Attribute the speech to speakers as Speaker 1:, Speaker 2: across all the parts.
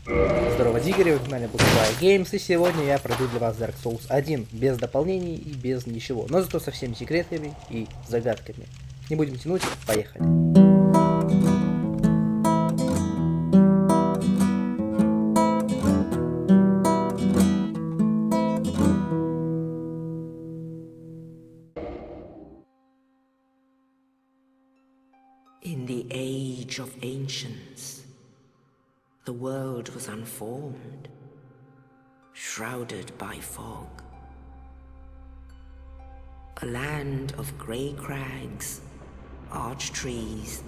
Speaker 1: Здорово, диггеры, вы на канале Games, и сегодня я пройду для вас Dark Souls 1, без дополнений и без ничего, но зато со всеми секретами и загадками. Не будем тянуть, поехали.
Speaker 2: In the age of ancients, the world was unformed, shrouded by fog. A land of grey crags, arch trees,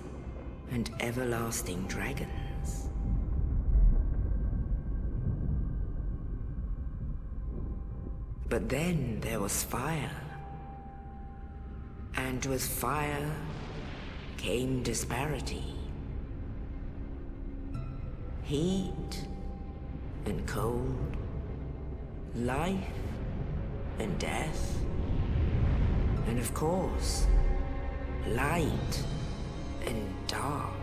Speaker 2: and everlasting dragons. But then there was fire, and with fire came disparity. Heat and cold, life and death, and of course, light and dark.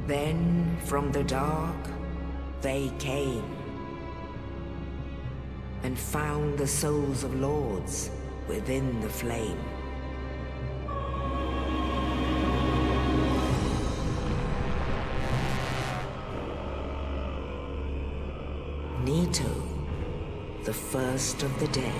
Speaker 2: Then from the dark they came and found the souls of lords within the flame. Nito, the first of the dead.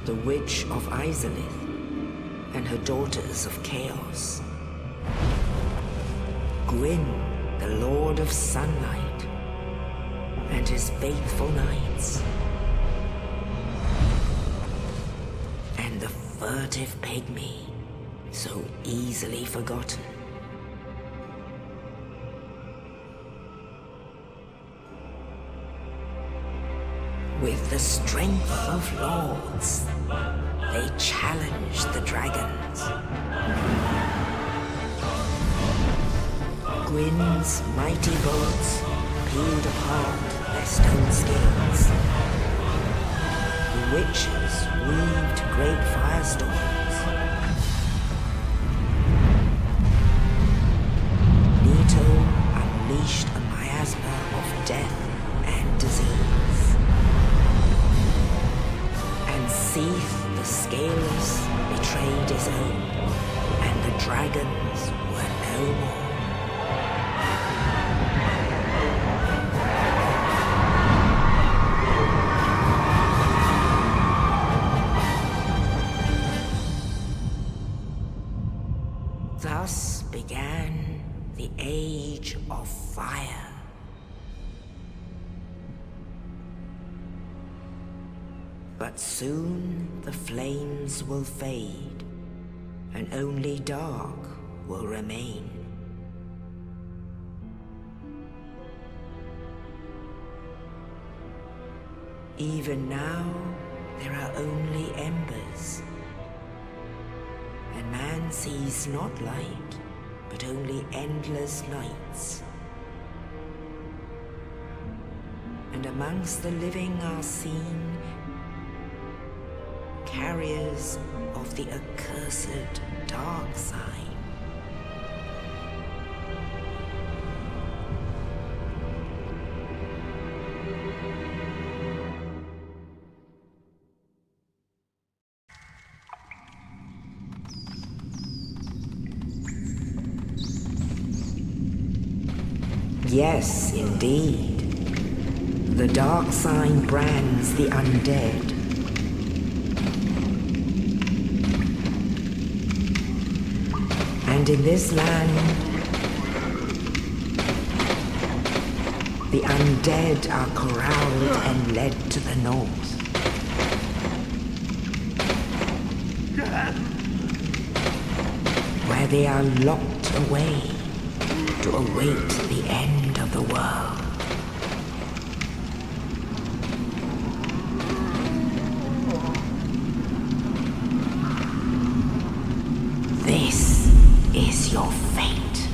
Speaker 2: The Witch of Izalith and her daughters of Chaos. Gwyn, the Lord of Sunlight, and his faithful knights. And the furtive pygmy, so easily forgotten. With the strength of lords, they challenged the dragons. Gwyn's mighty bolts peeled apart their stone scales. The witches weaved great firestorms. Nito unleashed a miasma of death and disease. And Seath the Scaleless betrayed his own, and the dragons were no more. Thus began the Age of Fire. But soon the flames will fade, and only dark will remain. Even now, there are only embers. And man sees not light, but only endless nights. And amongst the living are seen carriers of the accursed dark sign. Yes, indeed. The dark sign brands the undead. And in this land, the undead are corralled and led to the north. Where they are locked away to await the end of the world. This is your fate.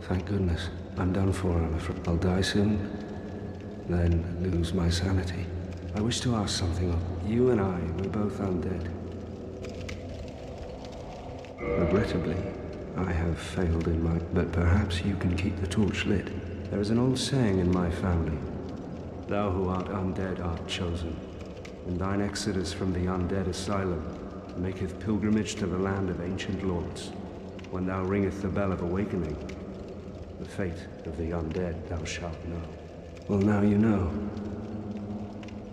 Speaker 3: thank goodness. I'm done for, I'm afraid. I'll die soon, then lose my sanity. I wish to ask something. You and I, we're both undead. Regrettably, I have failed in my... But perhaps you can keep the torch lit. There is an old saying in my family. Thou who art undead art chosen, and thine exodus from the undead asylum maketh pilgrimage to the land of ancient lords. When thou ringeth the bell of awakening, the fate of the undead thou shalt know. Well, now you know.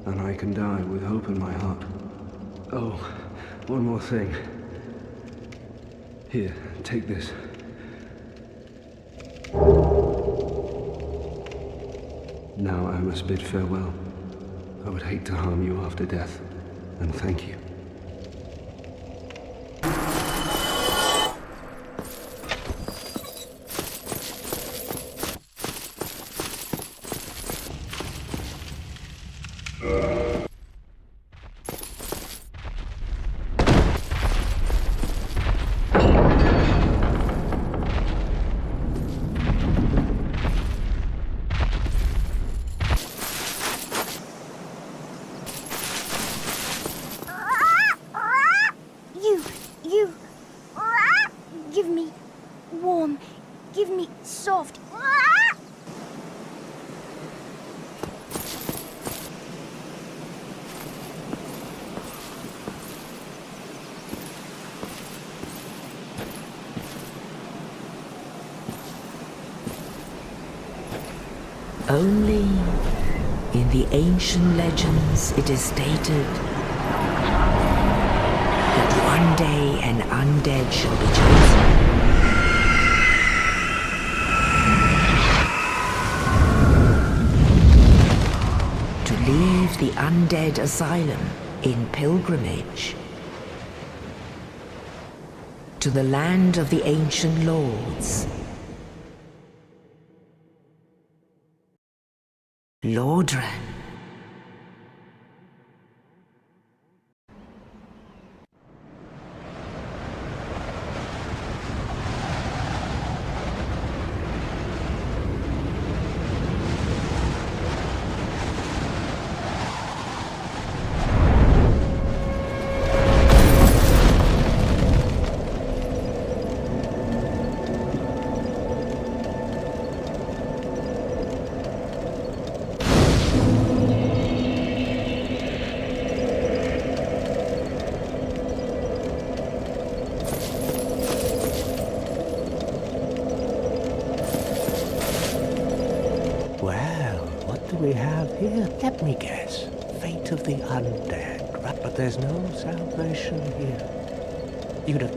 Speaker 3: And I can die with hope in my heart. Oh, one more thing. Here, take this. Now I must bid farewell. I would hate to harm you after death, and thank you.
Speaker 4: Give me warm. Give me soft.
Speaker 2: Only in the ancient legends it is stated that one day an undead shall be chosen. To leave the undead asylum in pilgrimage to the land of the ancient lords. Lordran.
Speaker 5: We have here, let me guess, fate of the undead, but there's no salvation here. You don't...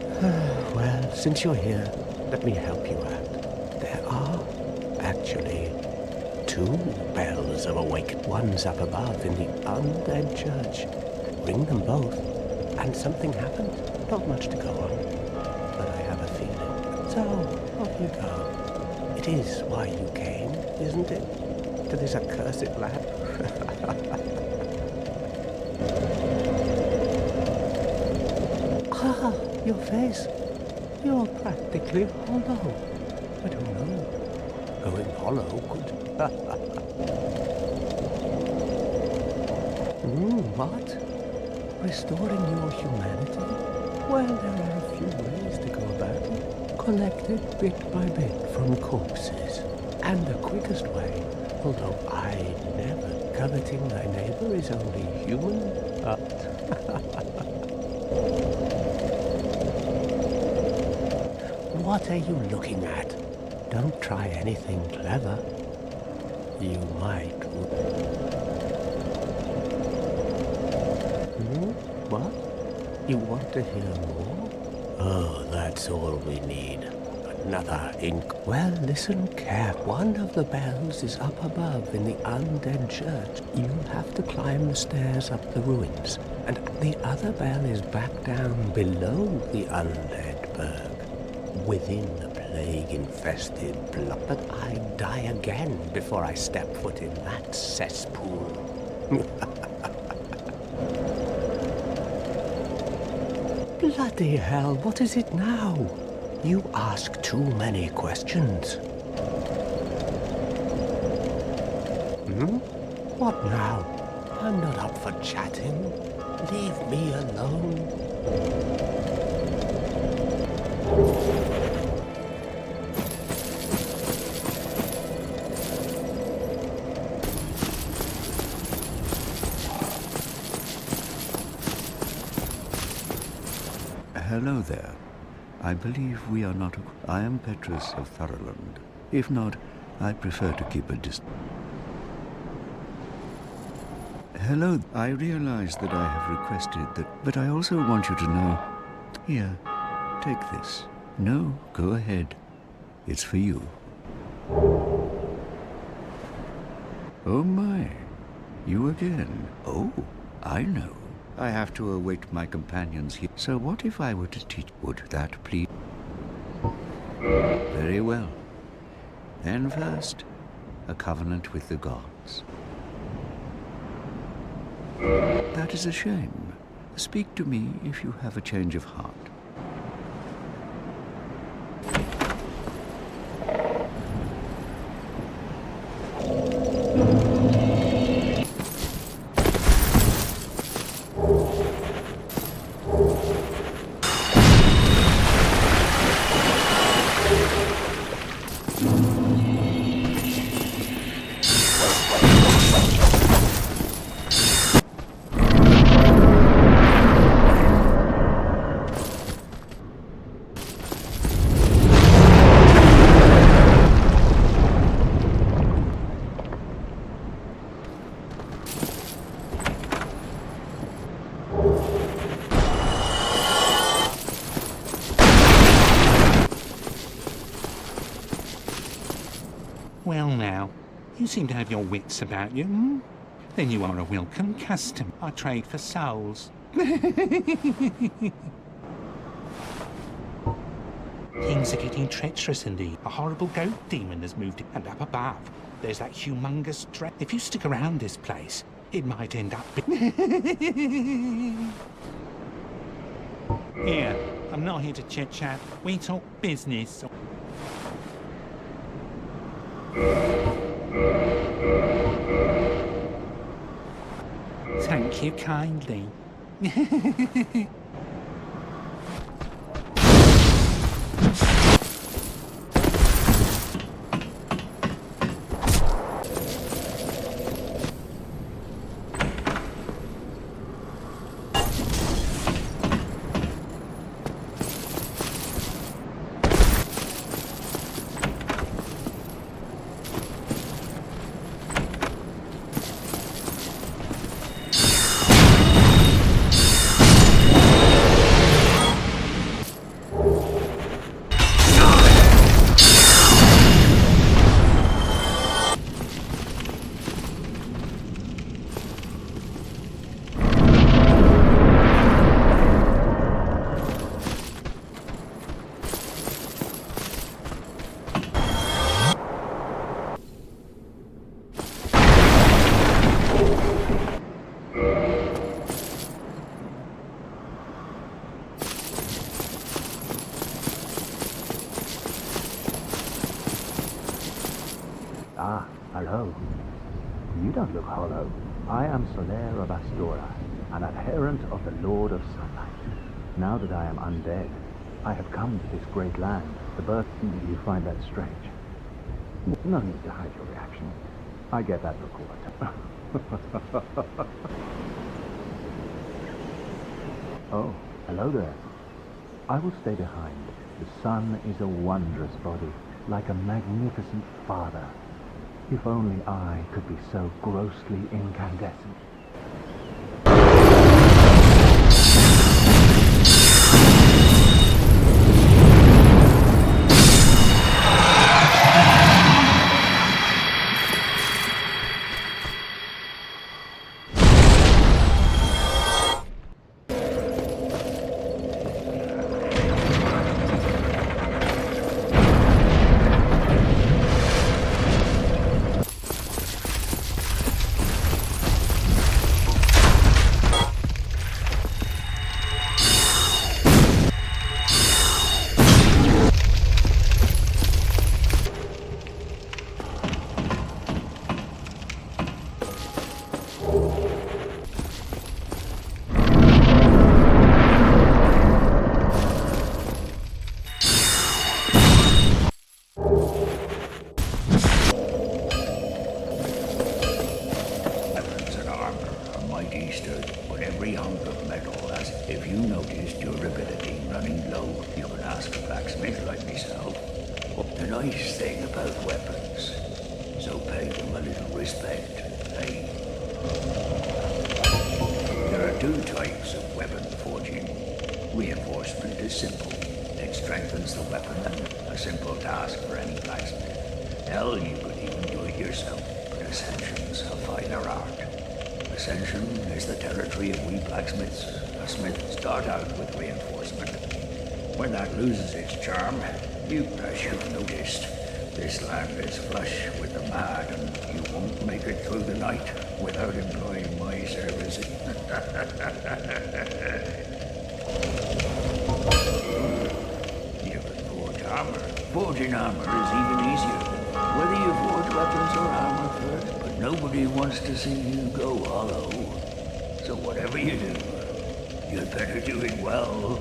Speaker 5: Well, since you're here, let me help you out. There are, actually, 2 bells of awakened ones up above in the undead church. Ring them both, and something happens. Not much to go on, but I have a feeling. So, off you go. It is why you came, isn't it? To this accursed land. Ah, your face. You're practically hollow. I don't know. Going hollow could... What? Restoring your humanity? Well, there are a few ways to go about it. Collected bit by bit from corpses. And the quickest way, although I never coveting thy neighbor is only human, What are you looking at? Don't try anything clever. You might... What? You want to hear more? Oh, that's all we need. Another ink. Well, listen carefully. One of the bells is up above in the undead church. You'll have to climb the stairs up the ruins. And the other bell is back down below the undead burg, within the plague-infested block. But I'd die again before I step foot in that cesspool. Bloody hell, what is it now? You ask too many questions. What now? I'm not up for chatting. Leave me alone.
Speaker 6: Hello there. I believe we are not... I am Petrus of Thoroland. If not, I prefer to keep a distance. Hello. I realize that I have requested that, but I also want you to know... Here, take this. No, go ahead. It's for you. Oh my. You again. Oh, I know. I have to await my companions here. So what if I were to teach? Would that please? Very well. Then first, a covenant with the gods. That is a shame. Speak to me if you have a change of heart.
Speaker 7: Well now, you seem to have your wits about you, hmm? Then you are a welcome customer. I trade for souls. Things are getting treacherous indeed. A horrible goat demon has moved in. And up above, there's that humongous dragon. If you stick around this place, it might end up... Here, I'm not here to chit-chat. We talk business. Thank you kindly.
Speaker 3: Ah, hello. You don't look hollow. I am Soler of Astora, an adherent of the Lord of Sunlight. Now that I am undead, I have come to this great land. The birth... You find that strange? No need to hide your reaction. I get that report. Oh, hello there. I will stay behind. The sun is a wondrous body, like a magnificent father. If only I could be so grossly incandescent.
Speaker 6: about weapons, so pay them a little respect, eh? There are two types of weapon forging. Reinforcement is simple. It strengthens the weapon and a simple task for any blacksmith. Hell, you could even do it yourself, but Ascension's a finer art. Ascension is the territory of we blacksmiths. A smith start out with reinforcement. When that loses its charm, you should have noticed. This land is flush with the mad, and you won't make it through the night without employing my services. You can forge armor. Forging armor is even easier. Whether you forge weapons or armor first, but nobody wants to see you go hollow. So whatever you do, you'd better do it well.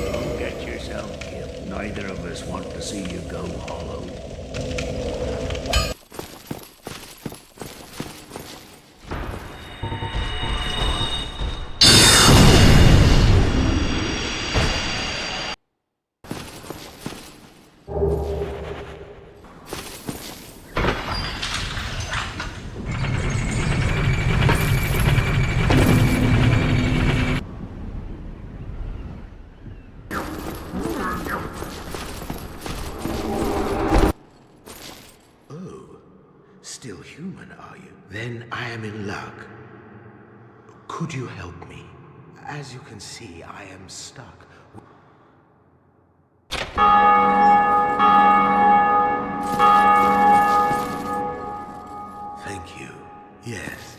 Speaker 6: Don't get yourself killed. Neither of us want to see you go hollow.
Speaker 5: Still human, are you? Then I am in luck. Could you help me? As you can see, I am stuck. Thank you. Yes,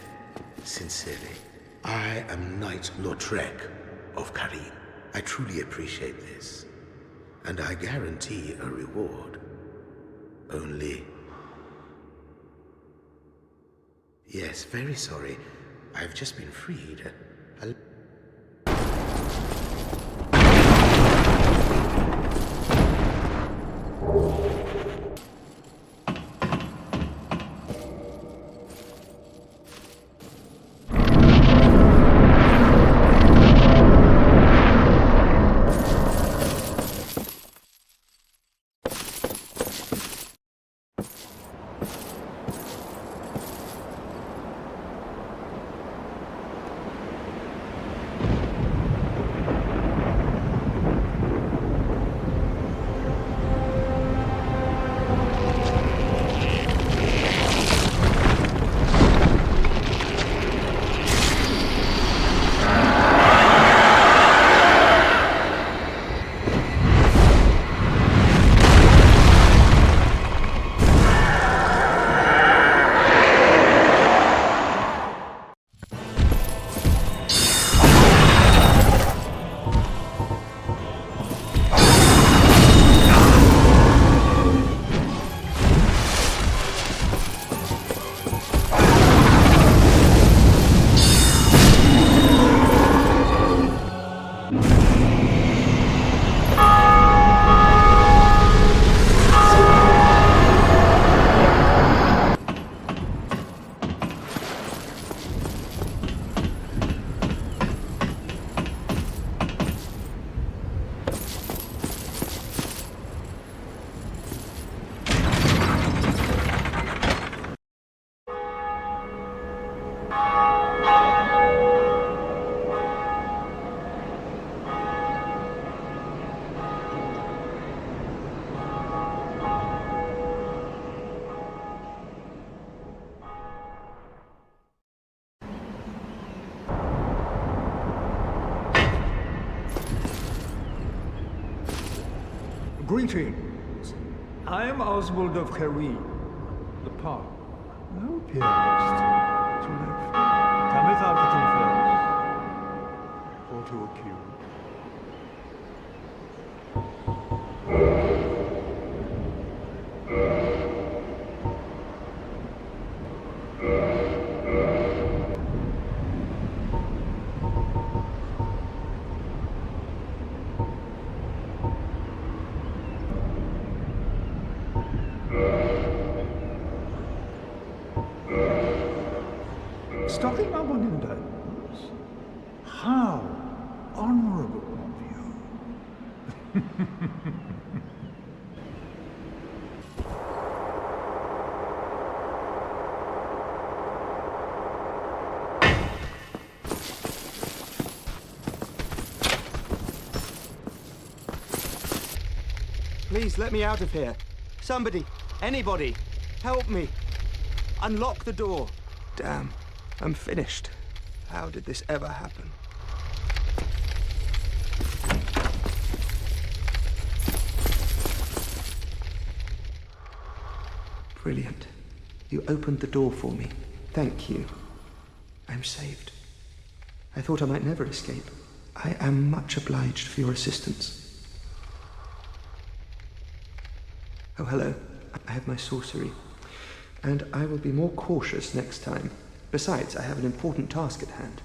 Speaker 5: sincerely. I am Knight Lautrec of Karim. I truly appreciate this. And I guarantee a reward. Only... Yes, very sorry. I've just been freed.
Speaker 8: Greetings. I am Oswald of Karim, the Park. No pianist. To left. Cometh out first. Or to accuse. Stocking up on indulgence? How honorable of you.
Speaker 9: Please let me out of here. Somebody, anybody, help me. Unlock the door. Damn, I'm finished. How did this ever happen? Brilliant. You opened the door for me. Thank you. I'm saved. I thought I might never escape. I am much obliged for your assistance. Oh, hello. I have my sorcery. And I will be more cautious next time. Besides, I have an important task at hand.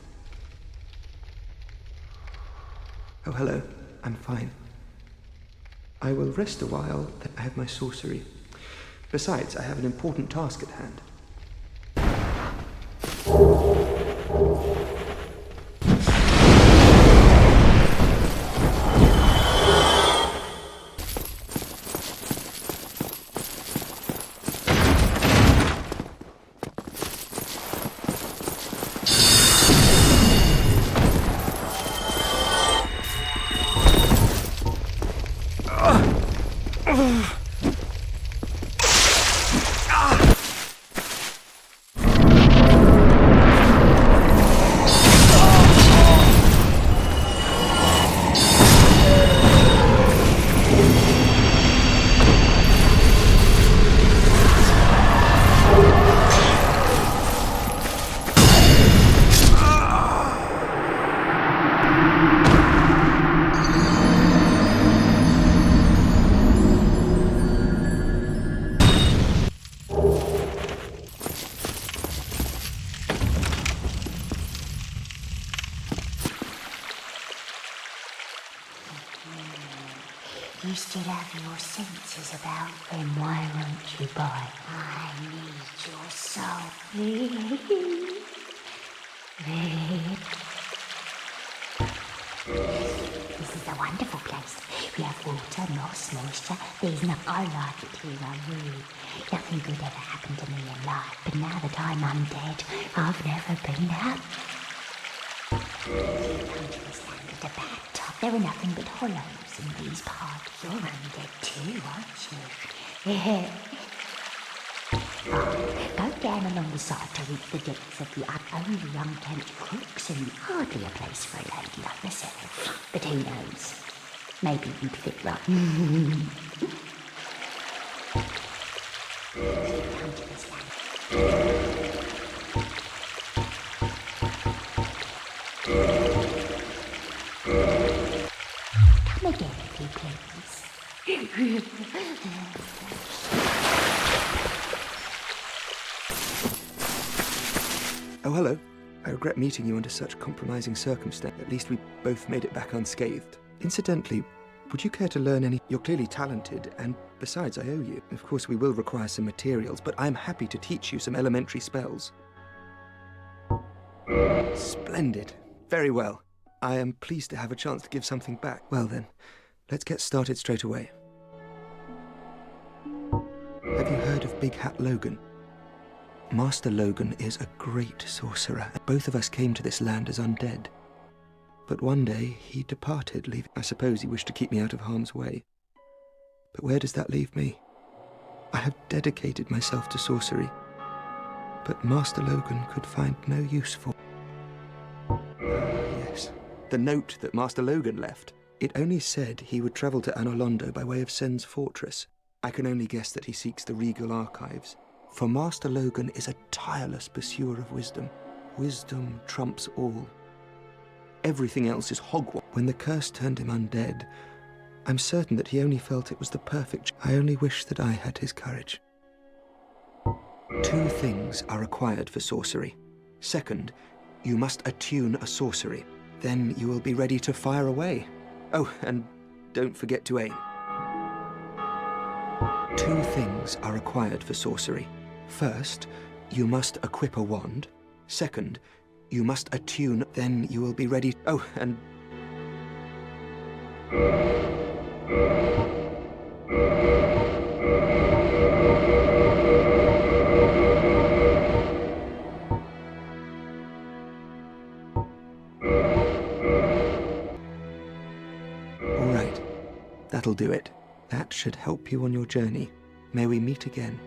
Speaker 9: Oh, hello. I'm fine. I will rest a while, then I have my sorcery. Besides, I have an important task at hand.
Speaker 2: You still have your senses about, then why won't you buy? I need your soul. This is a wonderful place. We have water, moss, moisture. There's no, I like it here, I really. Nothing good ever happened to me in life, but now that I'm undead, I've never been happy. Come to this land at a bad time. There are nothing but hollows in these parts. You're undead too, aren't you? Yeah. Go down along the side to reach the depths of the only unkempt crooks and hardly a place for a lady like myself. But who knows? Maybe you'd fit right. Come to this land. Come again, if you please.
Speaker 9: Oh, hello. I regret meeting you under such compromising circumstances. At least we both made it back unscathed. Incidentally, would you care to learn any? You're clearly talented, and besides, I owe you. Of course, we will require some materials, but I'm happy to teach you some elementary spells. Splendid. Very well. I am pleased to have a chance to give something back. Well then, let's get started straight away. Have you heard of Big Hat Logan? Master Logan is a great sorcerer. Both of us came to this land as undead. But one day, he departed, leaving... I suppose he wished to keep me out of harm's way. But where does that leave me? I have dedicated myself to sorcery. But Master Logan could find no use for... Yes, the note that Master Logan left. It only said he would travel to Anolondo by way of Sen's fortress. I can only guess that he seeks the regal archives. For Master Logan is a tireless pursuer of wisdom. Wisdom trumps all. Everything else is hogwash. When the curse turned him undead, I'm certain that he only felt it was the perfect... I only wish that I had his courage. 2 things are required for sorcery. Second, you must attune a sorcery. Then you will be ready to fire away. Oh, and don't forget to aim. 2 things are required for sorcery. First, you must equip a wand. Second, you must attune, then you will be ready. Oh, and... All right, that'll do it. That should help you on your journey. May we meet again.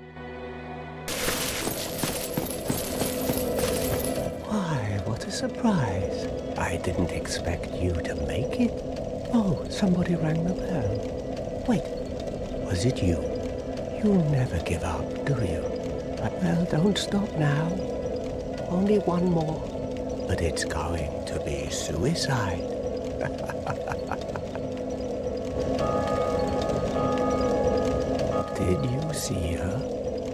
Speaker 5: Why, what a surprise. I didn't expect you to make it. Oh, somebody rang the bell. Wait, was it you? You'll never give up, do you? Well, don't stop now. Only one more. But it's going to be suicide. Did you see her?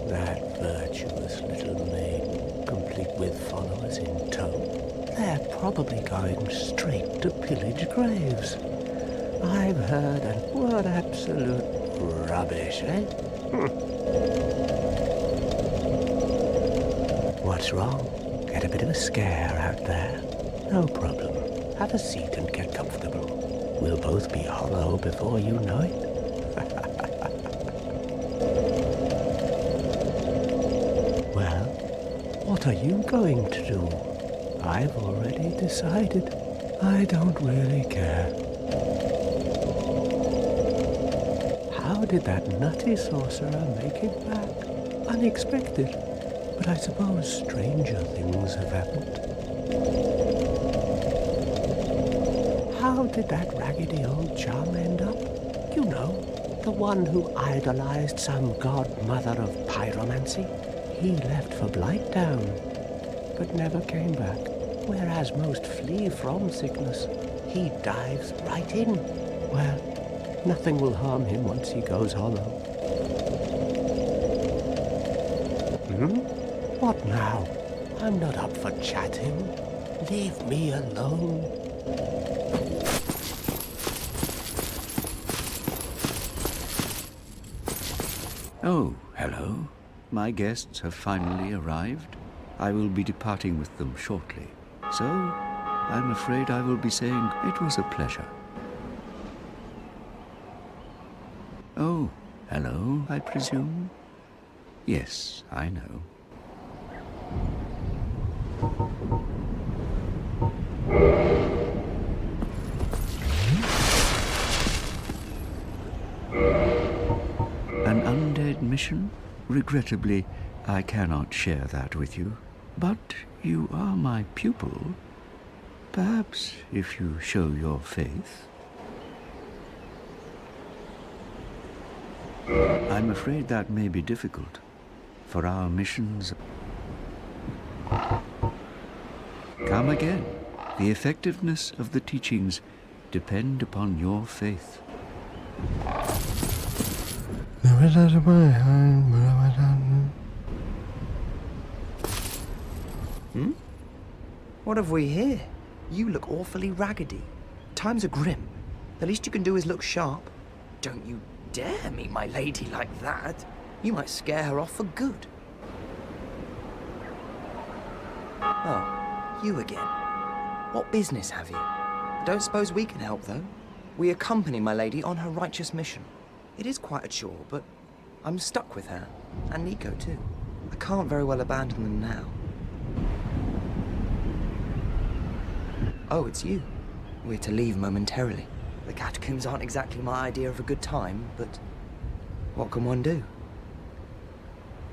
Speaker 5: That virtuous little maiden, complete with followers in tow. They're probably going straight to pillage graves. I've heard, and what absolute rubbish, eh? What's wrong? Get a bit of a scare out there? No problem. Have a seat and get comfortable. We'll both be hollow before you know it. Well, what are you going to do? I've already decided. I don't really care. How did that nutty sorcerer make it back? Unexpected. But I suppose stranger things have happened. How did that raggedy old chum end up? You know, the one who idolized some godmother of pyromancy. He left for Blighttown, but never came back. Whereas most flee from sickness, he dives right in. Well, nothing will harm him once he goes hollow. What now? I'm not up for chatting. Leave me alone.
Speaker 6: Oh, hello. My guests have finally arrived. I will be departing with them shortly. So, I'm afraid I will be saying it was a pleasure. Oh, hello, I presume? Yes, I know. An undead mission? Regrettably, I cannot share that with you. But you are my pupil. Perhaps if you show your faith. I'm afraid that may be difficult, for our missions... Come again. The effectiveness of the teachings depend upon your faith.
Speaker 10: What have we here? You look awfully raggedy. Times are grim. The least you can do is look sharp. Don't you dare meet my lady like that. You might scare her off for good. Oh, you again. What business have you? I don't suppose we can help, though. We accompany my lady on her righteous mission. It is quite a chore, but I'm stuck with her. And Nico, too. I can't very well abandon them now. Oh, it's you. We're to leave momentarily. The catacombs aren't exactly my idea of a good time, but what can one do?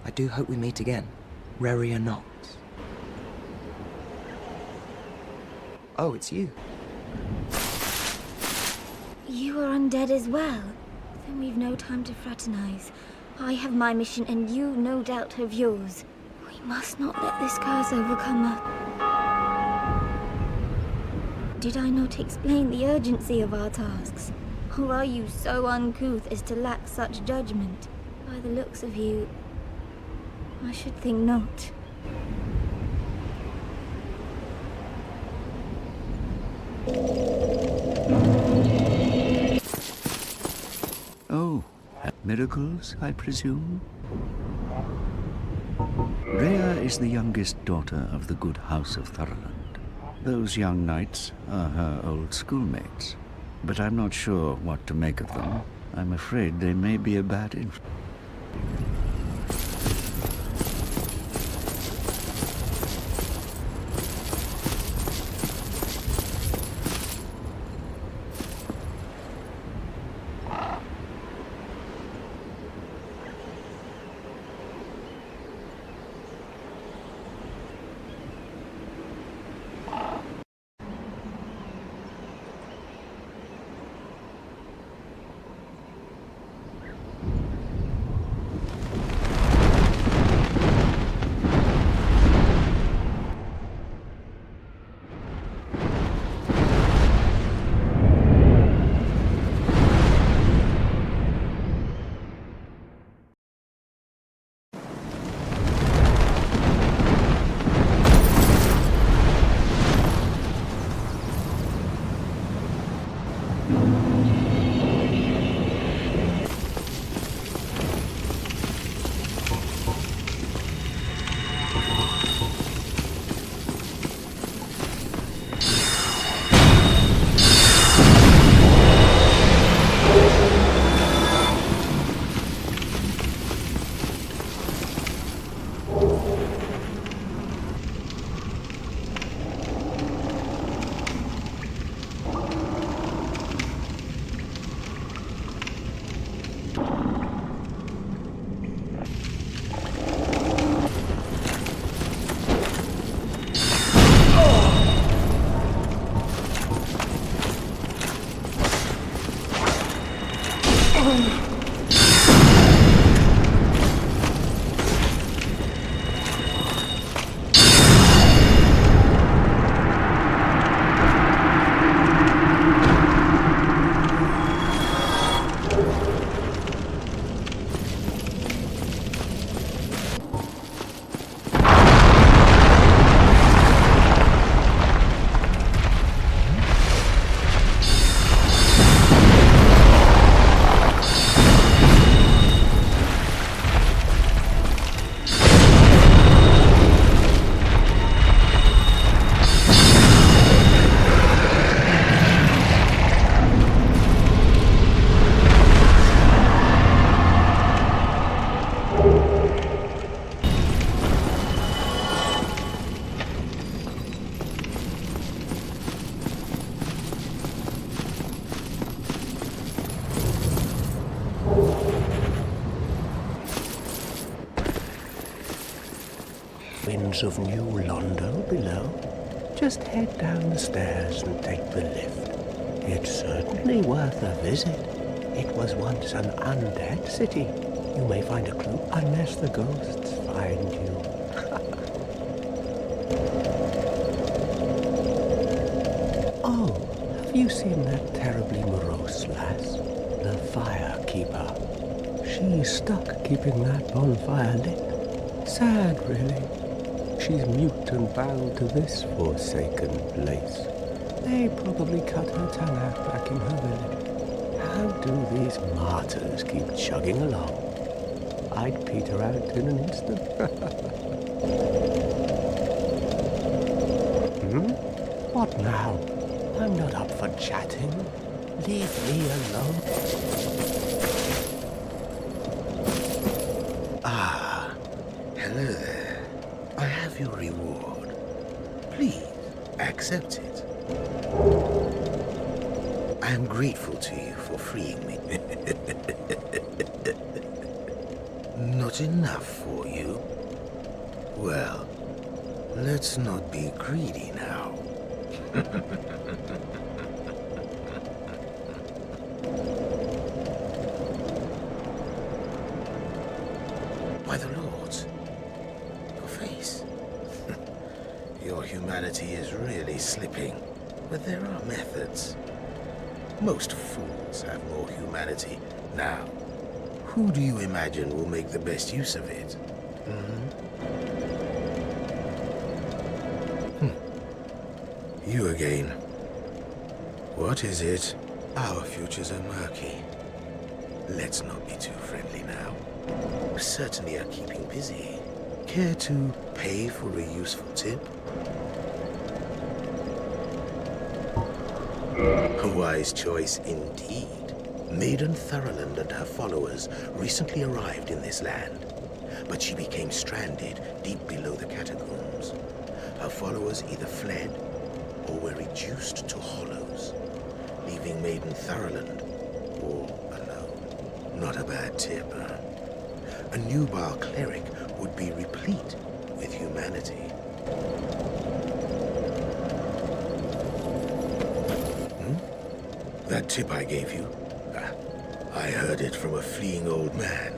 Speaker 10: I do hope we meet again, rare or not. Oh, it's you.
Speaker 4: You are undead as well. Then we've no time to fraternize. I have my mission and you no doubt have yours. We must not let this curse overcome us. Did I not explain the urgency of our tasks? Or are you so uncouth as to lack such judgment? By the looks of you, I should think not.
Speaker 6: Oh, miracles, I presume?
Speaker 11: Rhea is the youngest daughter of the good house of Thurland. Those young knights are her old schoolmates, but I'm not sure what to make of them. I'm afraid they may be a bad influence.
Speaker 5: Winds of New Londo below. Just head down the stairs and take the lift. It's certainly worth a visit. It was once an undead city. You may find a clue unless the ghosts find you. Oh, have you seen that terribly morose lass? The firekeeper. She's stuck keeping that bonfire lit. Sad, really. She's mute and bound to this forsaken place. They probably cut her tongue out back in her village. How do these martyrs keep chugging along? I'd peter out in an instant. What now? I'm not up for chatting. Leave me alone.
Speaker 6: Ah, hello there. I have your reward. Please, accept it. I am grateful to you for freeing me. Not enough for you? Well, let's not be greedy now. By the Lords, your face. Your humanity is really slipping, but there are methods. Most fools have more humanity. Now, who do you imagine will make the best use of it? You again. What is it? Our futures are murky. Let's not be too friendly now. We certainly are keeping busy.
Speaker 12: care to pay for a useful tip? A wise choice indeed. Maiden Thurland and her followers recently arrived in this land, but she became stranded deep below the catacombs. Her followers either fled or were reduced to hollows, leaving Maiden Thurland all alone. Not a bad tip, huh? A Nubar cleric would be replete with humanity. That tip I gave you? I heard it from a fleeing old man.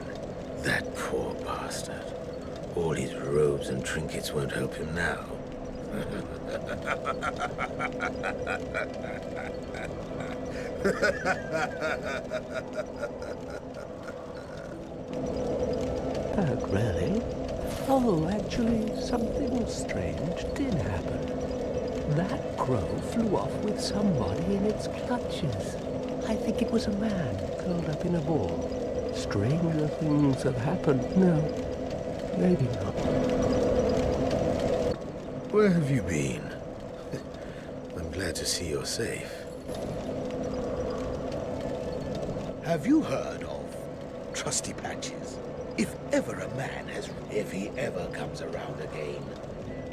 Speaker 12: That poor bastard. All his robes and trinkets won't help him now.
Speaker 5: Really? Oh, actually, something strange did happen. That crow flew off with somebody in its clutches. I think it was a man curled up in a ball. Stranger things have happened. No, maybe not.
Speaker 12: Where have you been? I'm glad to see you're safe. Have you heard of Trusty Patches? If ever a man has... If he ever comes around again,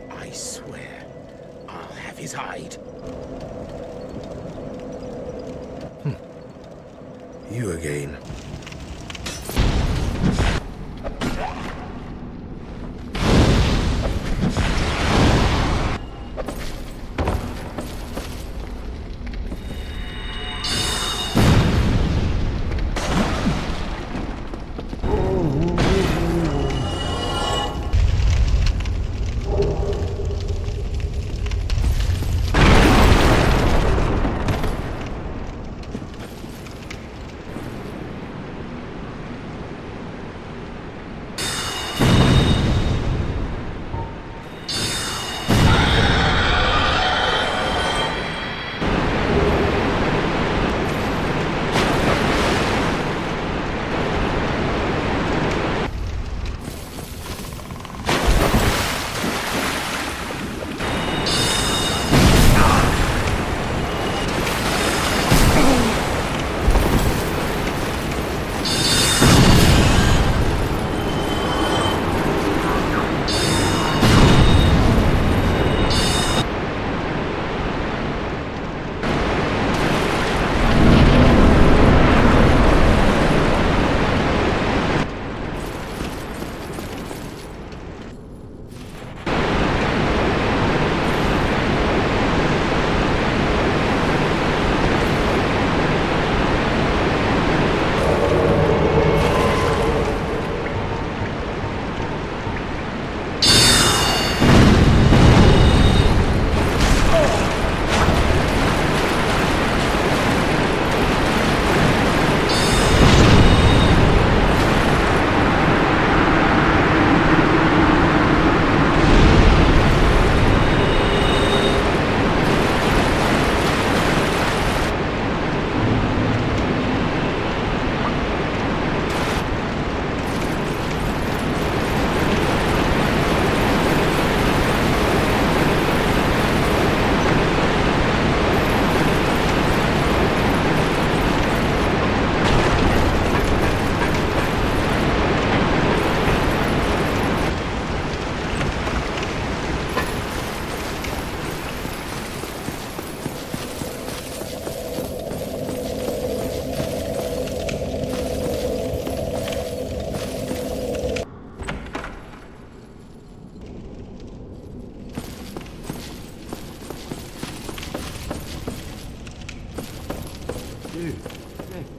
Speaker 12: I swear I'll have his hide. You again.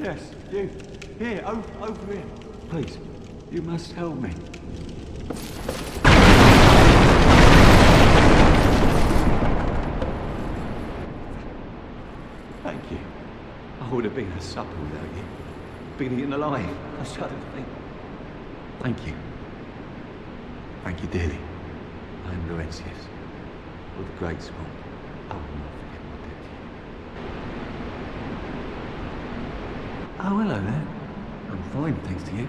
Speaker 8: Yes, you. Here, over here. Please, you must help me. Thank you. I would have been a supper without you. Been eaten alive. I shudder to think. Thank you. Thank you dearly. I am Laurentius, of the Great Swamp. I will not forget my debt to you. Oh, hello there. I'm fine, thanks to you.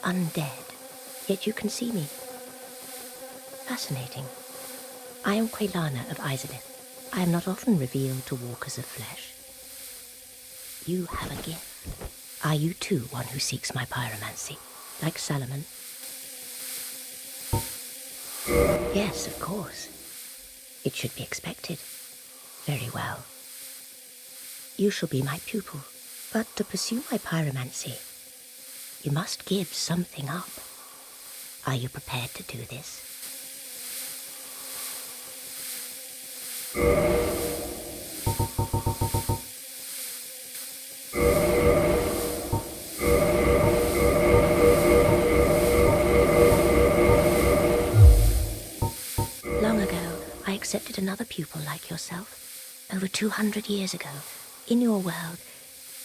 Speaker 13: undead, yet you can see me. Fascinating. I am Quelana of Izalith. I am not often revealed to walkers of flesh. You have a gift. Are you too one who seeks my pyromancy, like Salomon? Yes, of course. It should be expected. Very well. You shall be my pupil, but to pursue my pyromancy, you must give something up. Are you prepared to do this? Long ago, I accepted another pupil like yourself. Over 200 years ago, in your world,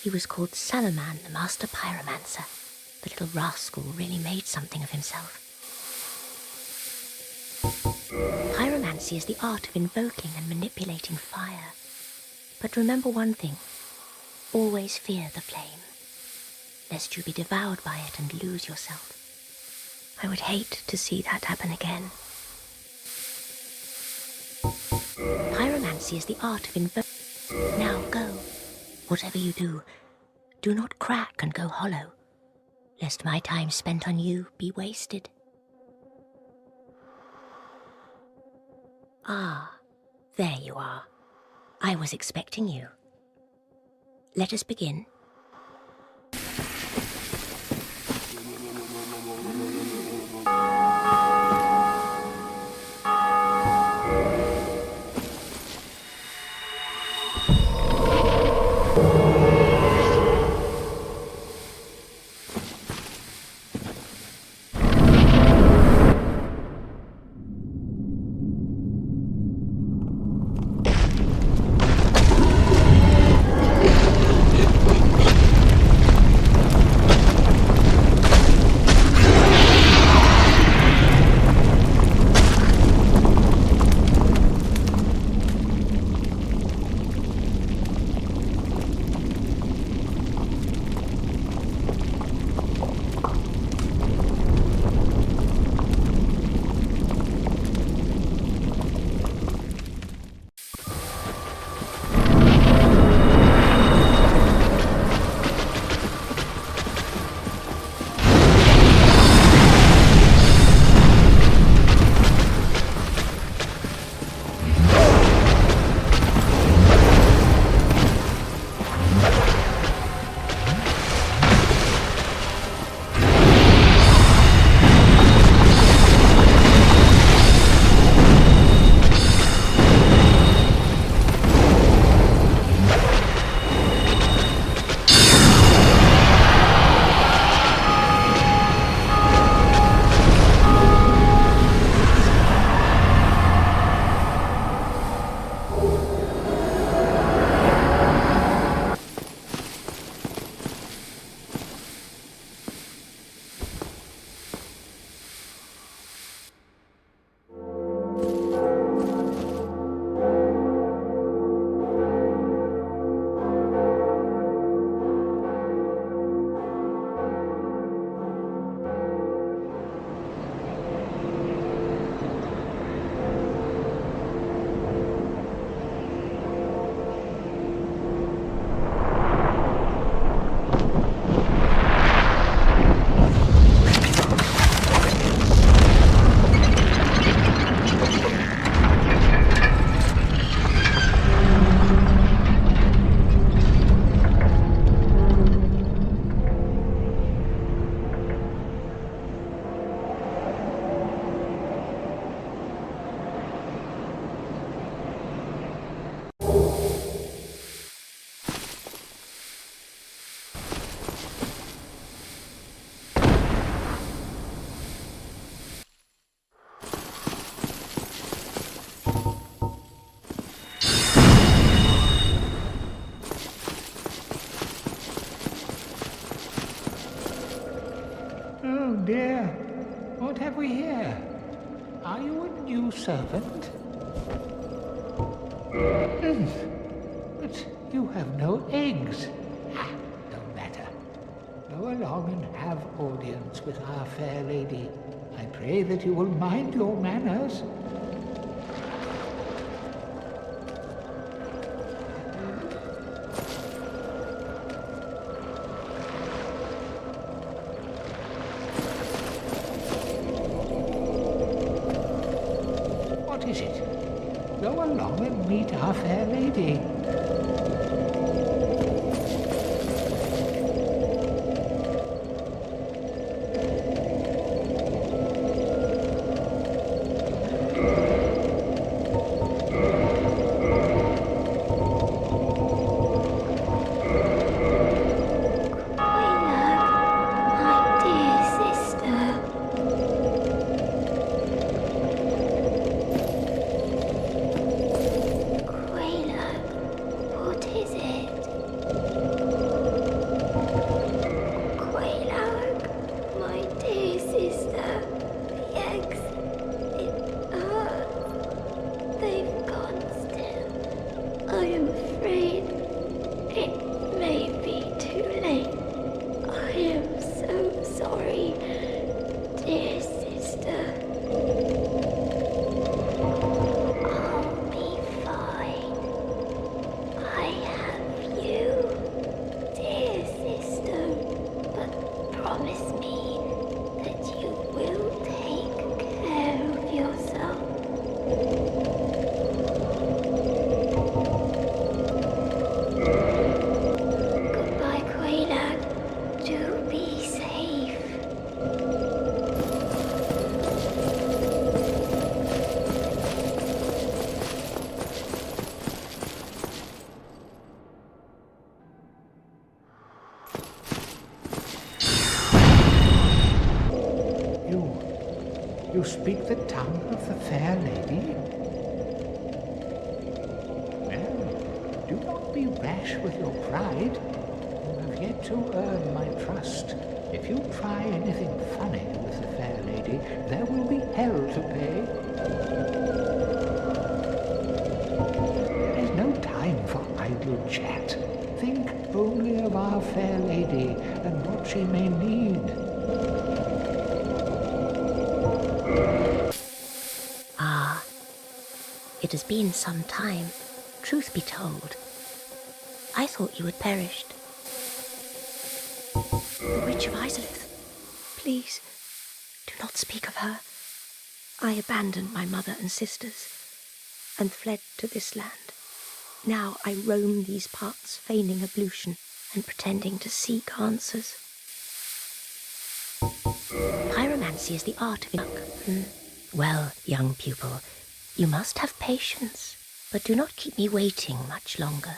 Speaker 13: he was called Salaman, the Master Pyromancer. The little rascal really made something of himself. Pyromancy is the art of invoking and manipulating fire. But remember one thing. Always fear the flame, lest you be devoured by it and lose yourself. I would hate to see that happen again. Pyromancy is the art of invoking. Now go. Whatever you do, do not crack and go hollow, lest my time spent on you be wasted. Ah, there you are. I was expecting you. Let us begin.
Speaker 7: Oh dear, what have we here? Are you a new servant? But you have no eggs. Ah, no matter.
Speaker 5: Go along and have audience with our fair lady. I pray that you will mind your manners. What is it? Go along and meet our fair lady. You speak the tongue of the fair lady? Well, do not be rash with your pride. You have yet to earn my trust. If you try anything funny with the fair lady, there will be hell to pay. There is no time for idle chat. Think only of our fair lady and what she may need.
Speaker 13: Ah, it has been some time, truth be told. I thought you had perished. The Witch of Isolith, please, do not speak of her. I abandoned my mother and sisters and fled to this land. Now I roam these parts, feigning ablution and pretending to seek answers. Pyromancy is the art of luck. Well, young pupil, you must have patience, but do not keep me waiting much longer.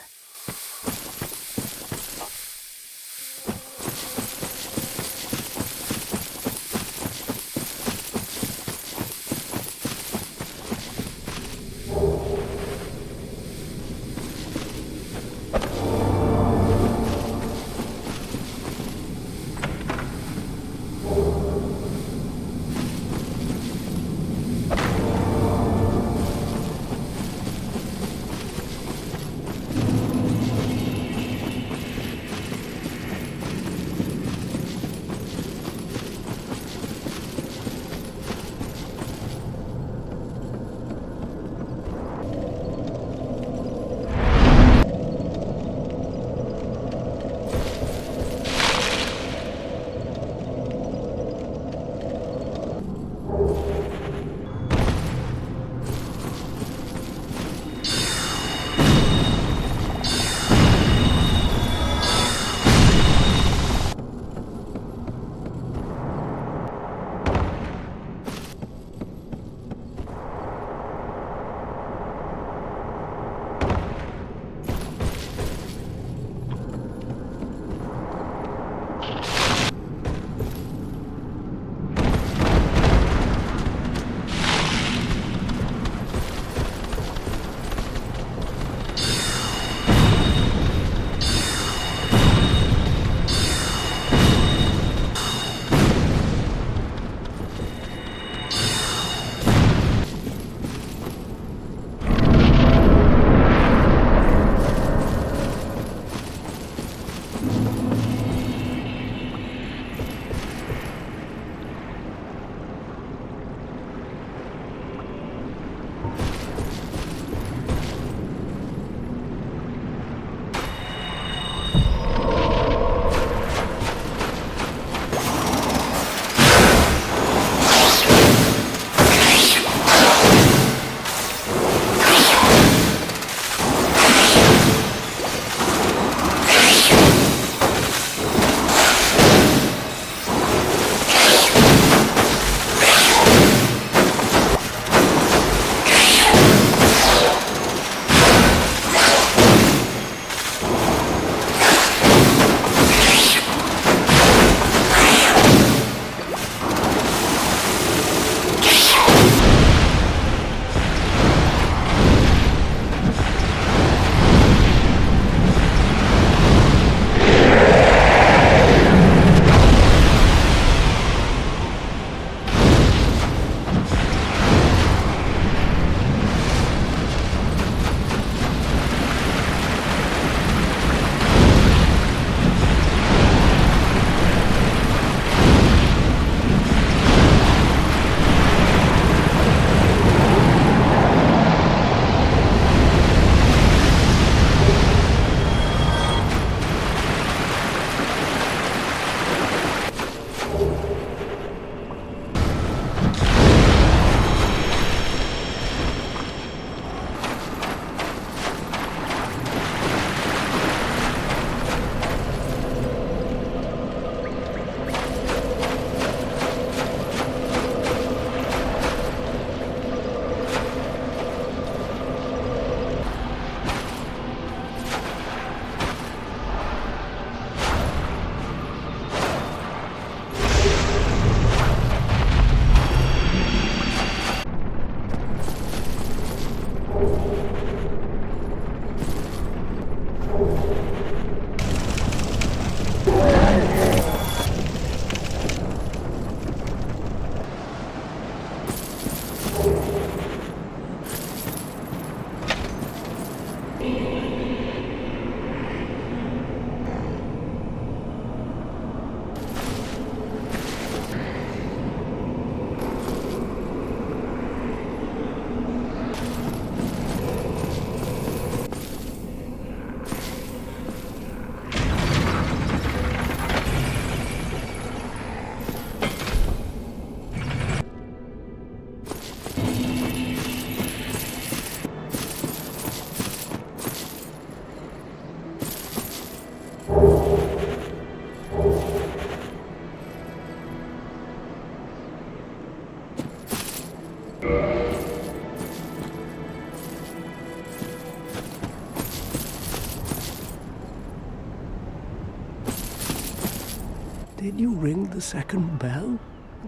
Speaker 5: Did you ring the second bell?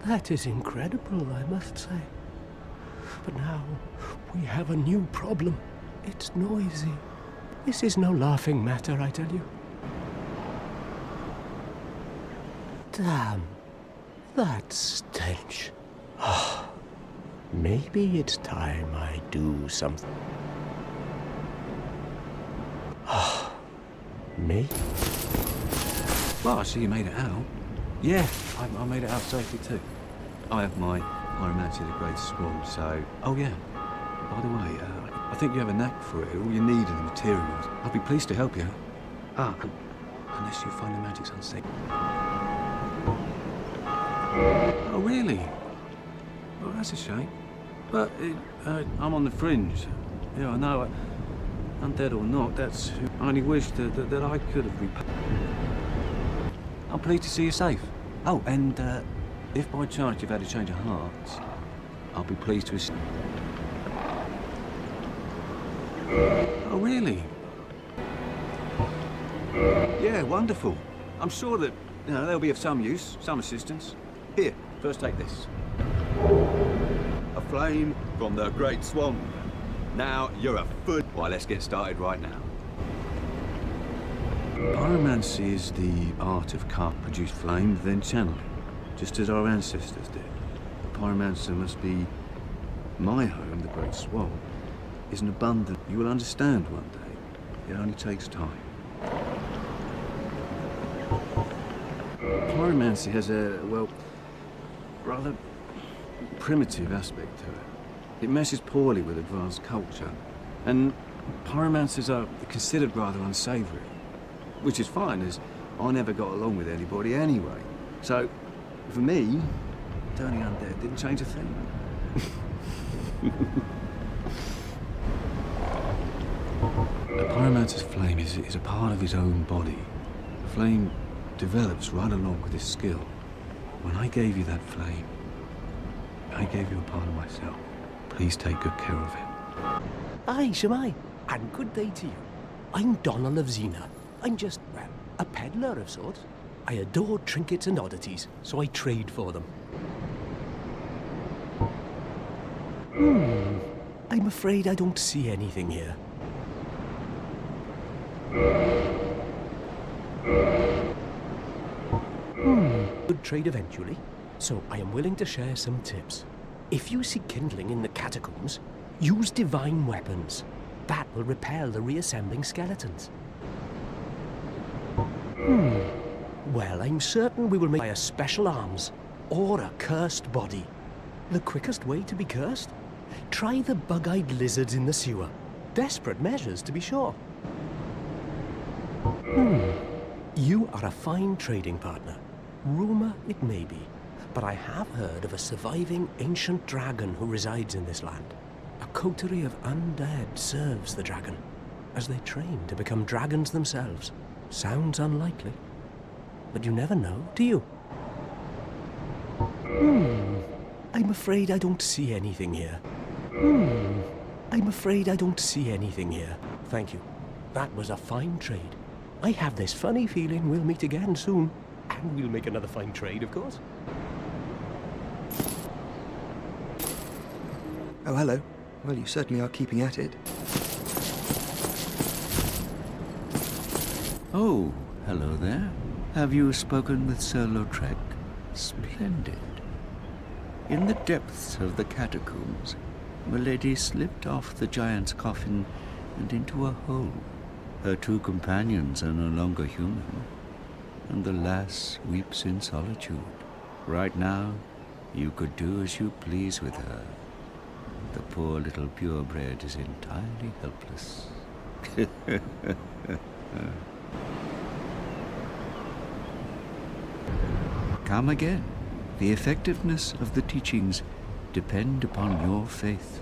Speaker 5: That is incredible, I must say. But now we have a new problem. It's noisy. This is no laughing matter, I tell you. Damn, that stench. Maybe it's time I do something. Me?
Speaker 14: Well, I see you made it out. Yeah, I made it out safely too. I have my pyromancy of the Great Swan, so... Oh yeah, by the way, I think you have a knack for it. All you need are the materials. I'd be pleased to help you. Unless you find the magic's unsafe. Oh really? Well, that's a shame. But I'm on the fringe. Yeah, I know. Undead or not, that's... I only wish that I could have repaid. I'm pleased to see you safe. Oh, and if by chance you've had a change of hearts, I'll be pleased to... Oh, really? Yeah, wonderful. I'm sure that, they'll be of some use, some assistance. Here, first take this. A flame from the Great Swan. Now you're a foot. Why, let's get started right now. Pyromancy is the art of carp-produced flame, then channeling, just as our ancestors did. The pyromancer must be my home, the Great Swan, is an abundant. You will understand one day. It only takes time. Pyromancy has a, well, rather primitive aspect to it. It meshes poorly with advanced culture, and pyromancers are considered rather unsavoury. Which is fine, as I never got along with anybody anyway. So, for me, turning undead didn't change a thing. A pyromancer's flame is a part of his own body. The flame develops right along with his skill. When I gave you that flame, I gave you a part of myself. Please take good care of it.
Speaker 5: Aye, Shemai, and good day to you. I'm Donald of Xena. I'm just, well, a peddler of sorts. I adore trinkets and oddities, so I trade for them. I'm afraid I don't see anything here. Good trade eventually, so I am willing to share some tips. If you see kindling in the catacombs, use divine weapons. That will repel the reassembling skeletons. Well, I'm certain we will make a special arms, or a cursed body. The quickest way to be cursed? Try the bug-eyed lizards in the sewer. Desperate measures, to be sure. You are a fine trading partner. Rumor it may be, but I have heard of a surviving ancient dragon who resides in this land. A coterie of undead serves the dragon, as they train to become dragons themselves. Sounds unlikely, but you never know, do you? I'm afraid I don't see anything here. I'm afraid I don't see anything here. Thank you. That was a fine trade. I have this funny feeling we'll meet again soon. And we'll make another fine trade, of course.
Speaker 9: Oh, hello. Well, you certainly are keeping at it.
Speaker 11: Oh, hello there. Have you spoken with Sir Lautrec? Splendid. In the depths of the catacombs, Milady slipped off the giant's coffin and into a hole. Her two companions are no longer human, and the lass weeps in solitude. Right now, you could do as you please with her. The poor little purebred is entirely helpless. Come again. The effectiveness of the teachings depend upon your faith.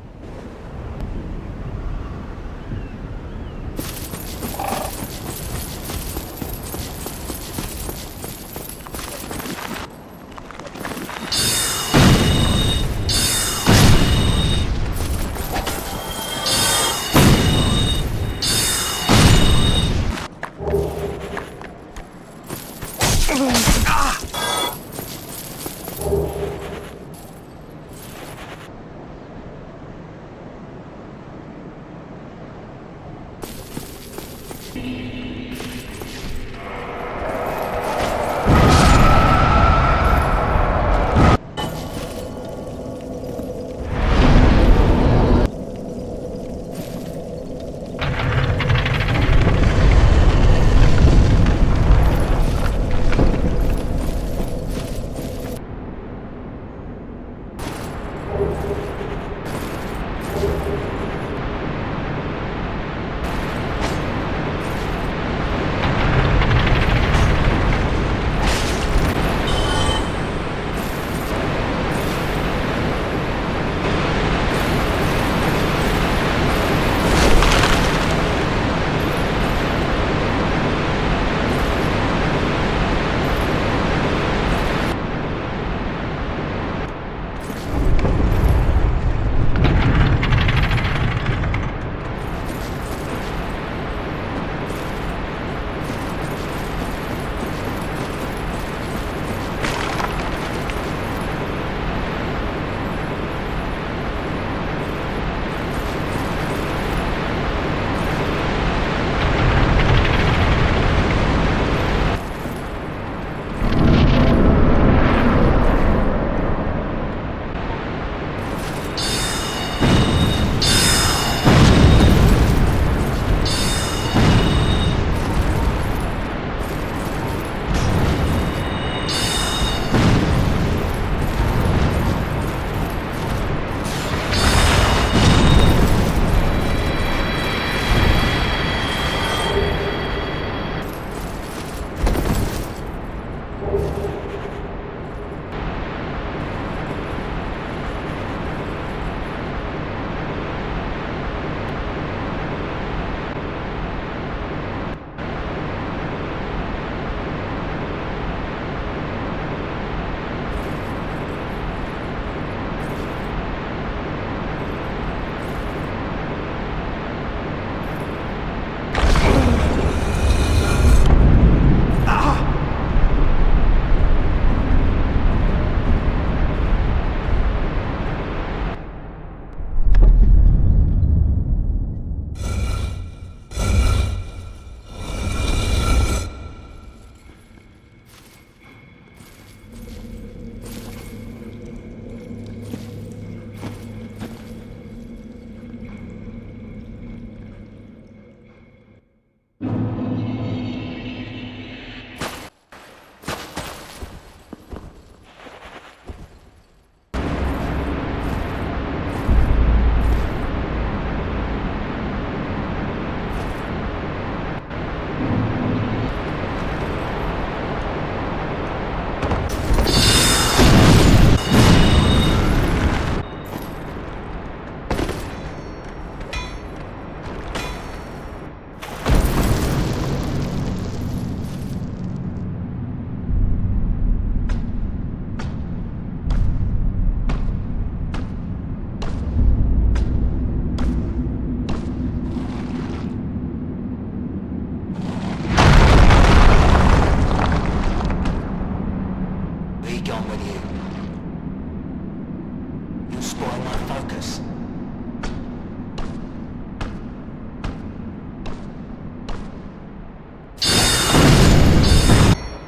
Speaker 5: spoil my focus.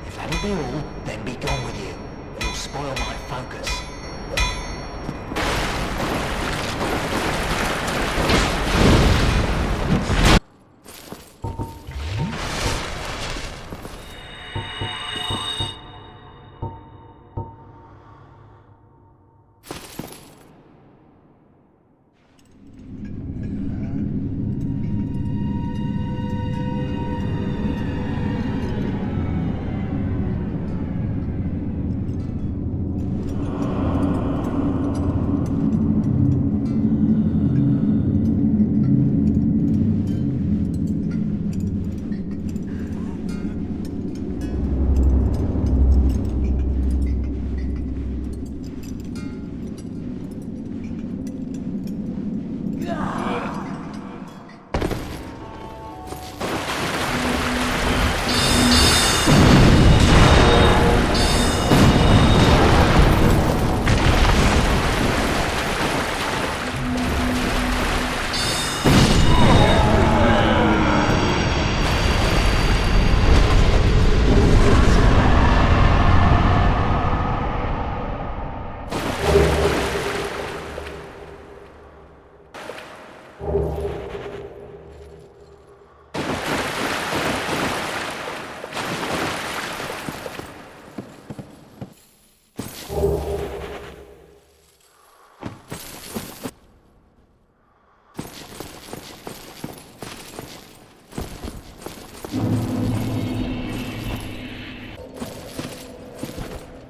Speaker 5: If that'll be all, then be gone with you. You'll spoil my focus.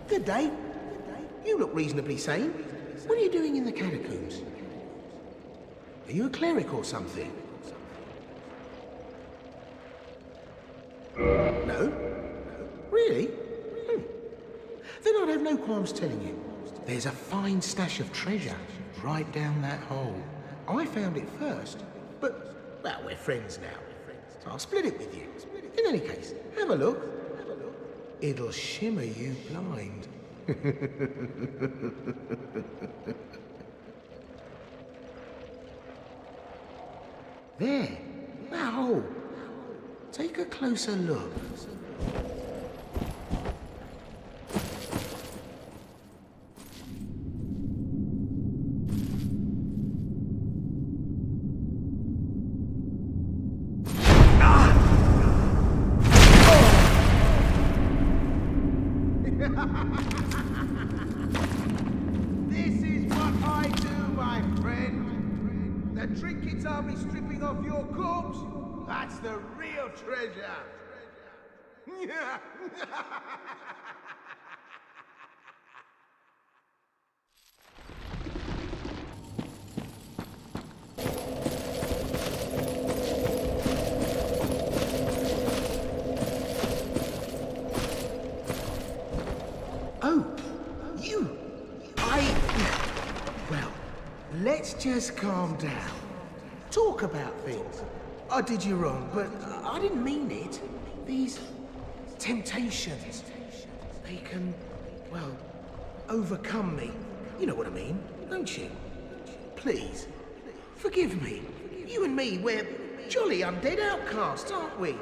Speaker 15: Good day. You look reasonably sane. What are you doing in the catacombs? Are you a cleric or something? No? Really? Then I'd have no qualms telling you. There's a fine stash of treasure right down that hole. I found it first, but, well, we're friends now. So I'll split it with you. In any case, have a look. It'll shimmer you blind. There, that hole. Take a closer look.
Speaker 16: This is what I do, my friend. The trinkets I'll be stripping off your corpse, that's the real treasure.
Speaker 15: Oh, you! Well, let's just calm down. Talk about things. I did you wrong, but I didn't mean it. These temptations, they can, well, overcome me. You know what I mean, don't you? Please, forgive me. You and me, we're jolly undead outcasts, aren't we?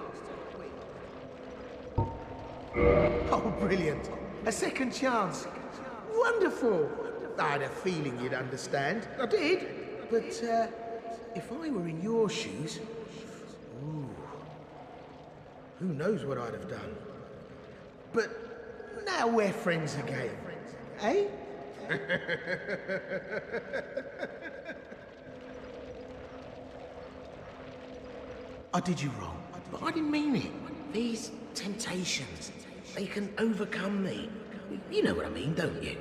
Speaker 15: Oh, brilliant. A second chance. Wonderful. I had a feeling you'd understand. I did. But, if I were in your shoes... Ooh, who knows what I'd have done. But now we're friends again. Eh? I did you wrong, but I didn't mean it. These temptations, they can overcome me. You know what I mean, don't you?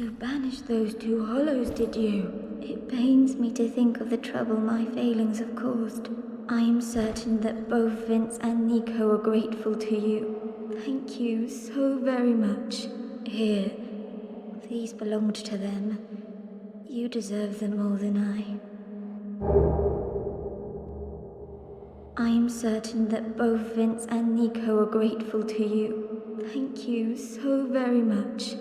Speaker 4: You banished those two hollows, did you? It pains me to think of the trouble my failings have caused. I am certain that both Vince and Nico are grateful to you. Thank you so very much. Here, these belonged to them. You deserve them more than I am certain that both Vince and Nico are grateful to you. Thank you so very much.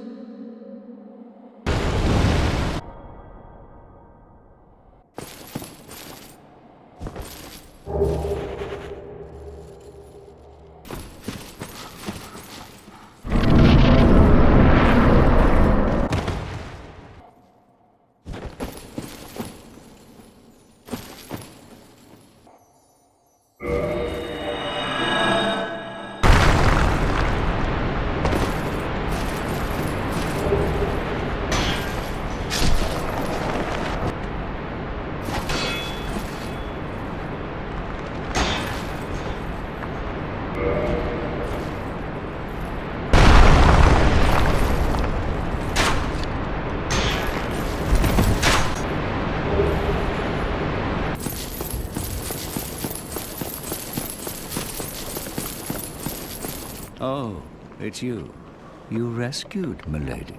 Speaker 11: Oh, it's you. You rescued milady.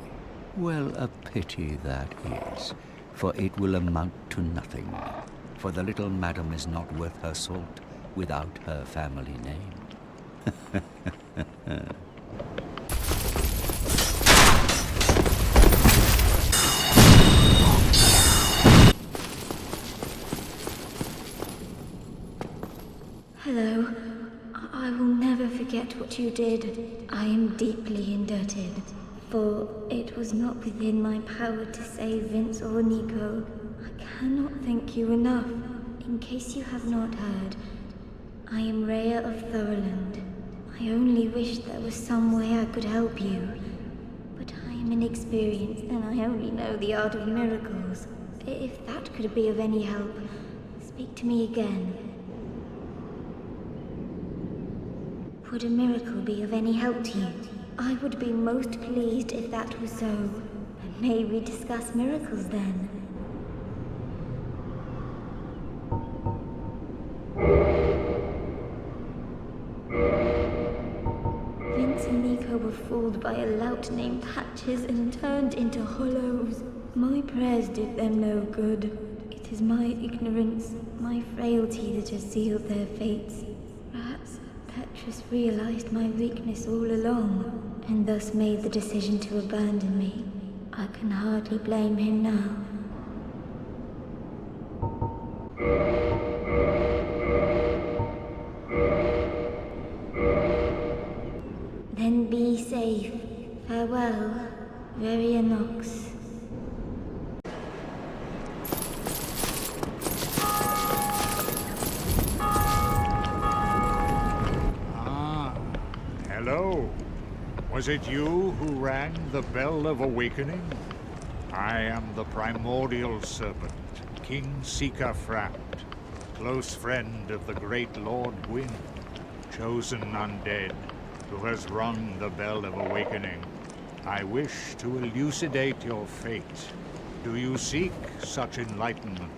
Speaker 11: Well, a pity that is, for it will amount to nothing. For the little madam is not worth her salt without her family name.
Speaker 4: Hello. I will never forget what you did. I am deeply indebted, for it was not within my power to save Vince or Nico. I cannot thank you enough. In case you have not heard, I am Rhea of Thoroland. I only wish there was some way I could help you, but I am inexperienced and I only know the art of miracles. If that could be of any help, speak to me again. Would a miracle be of any help to you? I would be most pleased if that was so. May we discuss miracles then? Vince and Nico were fooled by a lout named Hatches and turned into hollows. My prayers did them no good. It is my ignorance, my frailty that has sealed their fates. Perhaps Petrus realized my weakness all along, and thus made the decision to abandon me. I can hardly blame him now. Then be safe. Farewell, Verionox.
Speaker 17: Hello. Was it you who rang the bell of awakening? I am the primordial serpent, King Seeker Framt, close friend of the great Lord Gwyn, chosen undead, who has rung the bell of awakening. I wish to elucidate your fate. Do you seek such enlightenment?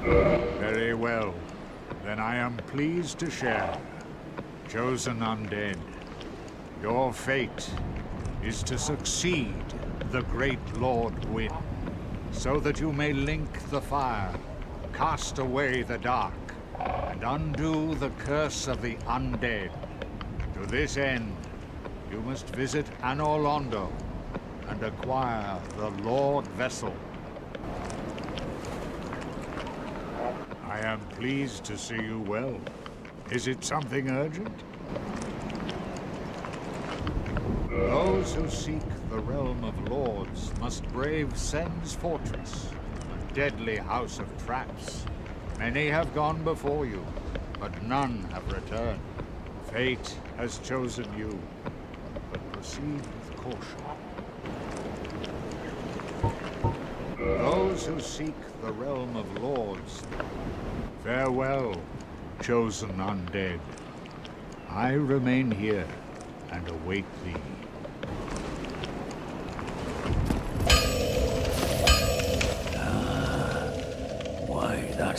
Speaker 17: Very well. Then I am pleased to share. Chosen undead, your fate is to succeed the great Lord Gwyn, so that you may link the fire, cast away the dark, and undo the curse of the undead. To this end, you must visit Anor Londo and acquire the Lord Vessel. I am pleased to see you well. Is it something urgent? Those who seek the realm of lords must brave Sen's fortress, a deadly house of traps. Many have gone before you, but none have returned. Fate has chosen you, but proceed with caution. Those who seek the realm of lords, farewell, chosen undead. I remain here and await thee.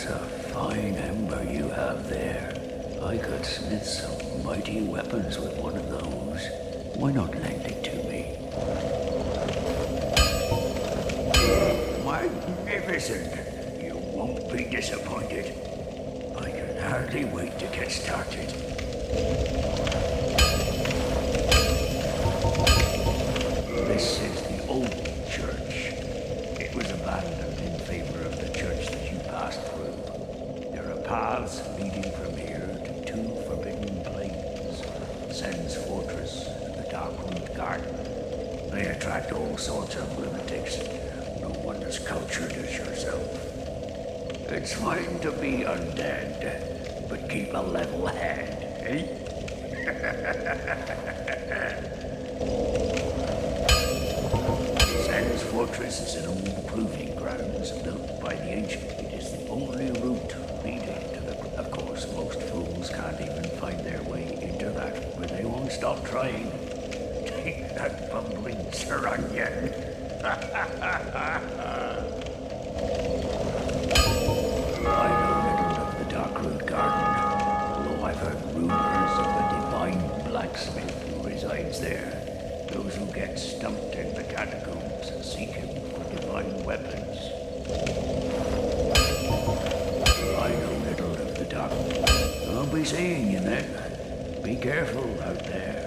Speaker 6: That's a fine ember you have there. I could smith some mighty weapons with one of those. Why not lend it to me? Magnificent! You won't be disappointed. I can hardly wait to get started. This is the old church. It was abandoned in favor of the church that you passed through. There are paths leading from here to two forbidden plains, Sen's Fortress and the Darkroot Garden. They attract all sorts of lunatics, no one as cultured as yourself. It's fine to be undead, but keep a level head, eh? Sen's Fortress is an old proving grounds built by the ancient. It is the only route leading to the... Of course, most fools can't even find their way into that, but they won't stop trying. Take that bumbling Saranya. I know little of the Darkroot Garden, although I've heard rumors of a divine blacksmith who resides there. Those who get stumped in the catacombs seek him for divine weapons. I know little of the dark. I'll be seeing you then. Be careful out there.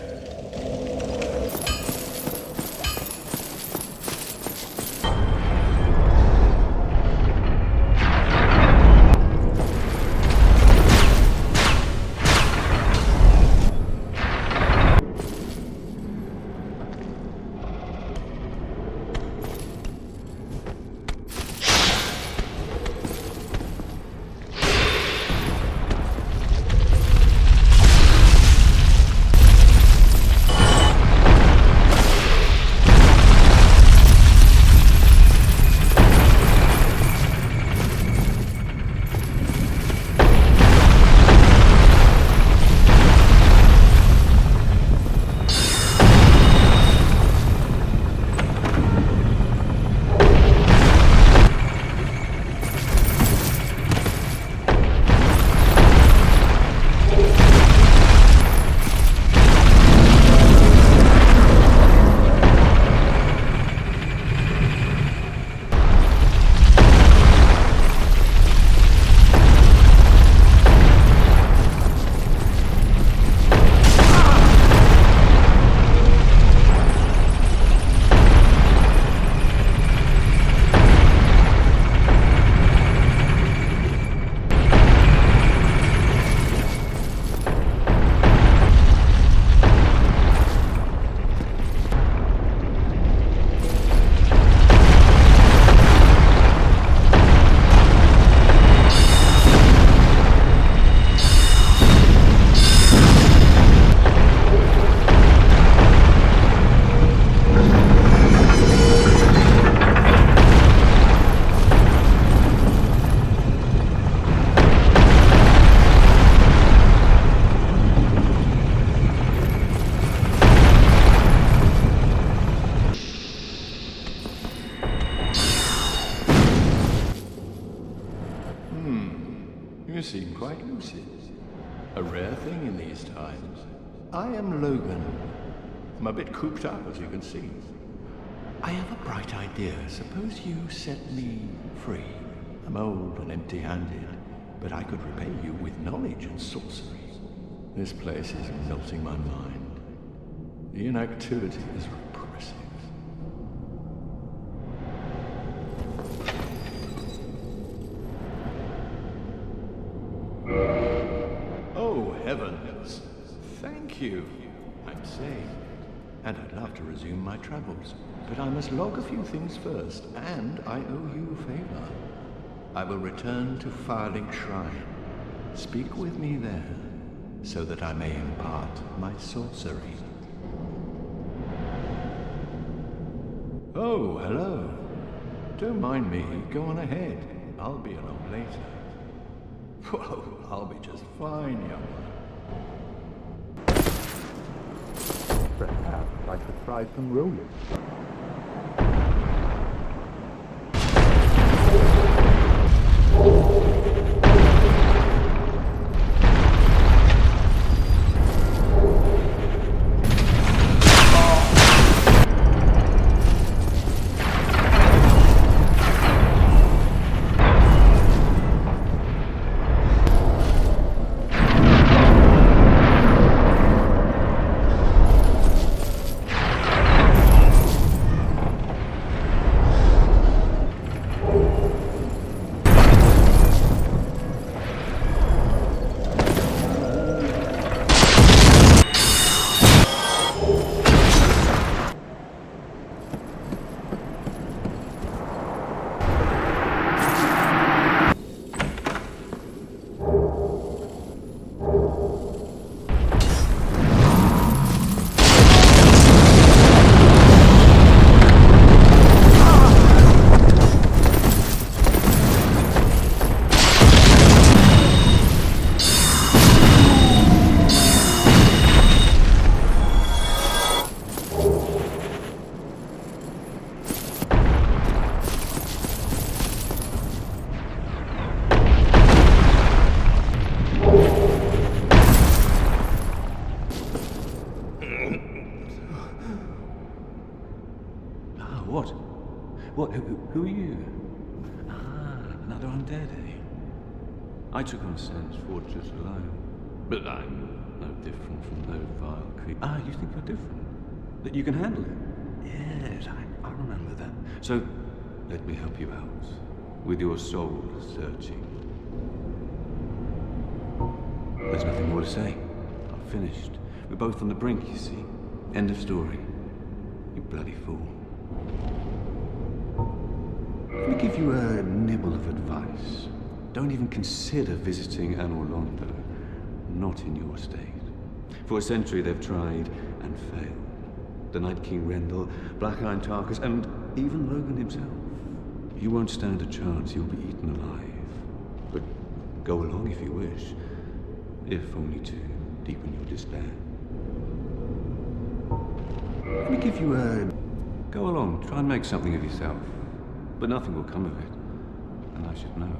Speaker 18: You seem quite lucid. A rare thing in these times. I am Logan. I'm a bit cooped up, as you can see. I have a bright idea. Suppose you set me free. I'm old and empty-handed, but I could repay you with knowledge and sorcery. This place is melting my mind. The inactivity is repressive. Oh, heavens. Thank you. I'm safe. And I'd love to resume my travels. But I must log a few things first, and I owe you a favor. I will return to Firling Shrine. Speak with me there, so that I may impart my sorcery. Oh, hello. Don't mind me. Go on ahead. I'll be along later. Whoa, I'll be just fine, young one.
Speaker 8: Perhaps I should try some rolling.
Speaker 14: Who are you? Ah, another undead, eh? I took on Sen's fortress alone. But I'm no different from those vile creatures. Ah, you think you're different? That you can handle it? Yes, I remember that. So, let me help you out. With your soul searching. There's nothing more to say. I've finished. We're both on the brink, you see. End of story. You bloody fool. Let me give you a nibble of advice. Don't even consider visiting Anor Londo. Not in your state. For a century they've tried and failed. The Night King Rendell, Black Iron Tarkus, and even Logan himself. You won't stand a chance, you'll be eaten alive. But go along if you wish, if only to deepen your despair. Let me give you a... Go along, try and make something of yourself. But nothing will come of it, and I should know.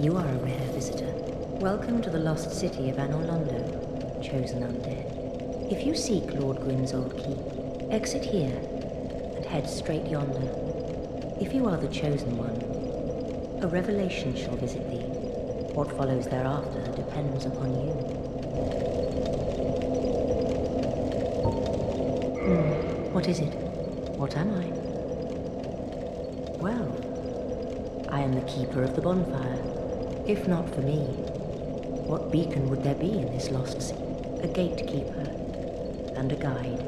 Speaker 13: You are a rare visitor. Welcome to the lost city of Anor Londo, chosen undead. If you seek Lord Gwyn's old keep, exit here and head straight yonder. If you are the chosen one, a revelation shall visit thee. What follows thereafter depends upon you. What is it? What am I? Well, I am the keeper of the bonfire. If not for me, what beacon would there be in this lost sea? A gatekeeper and a guide.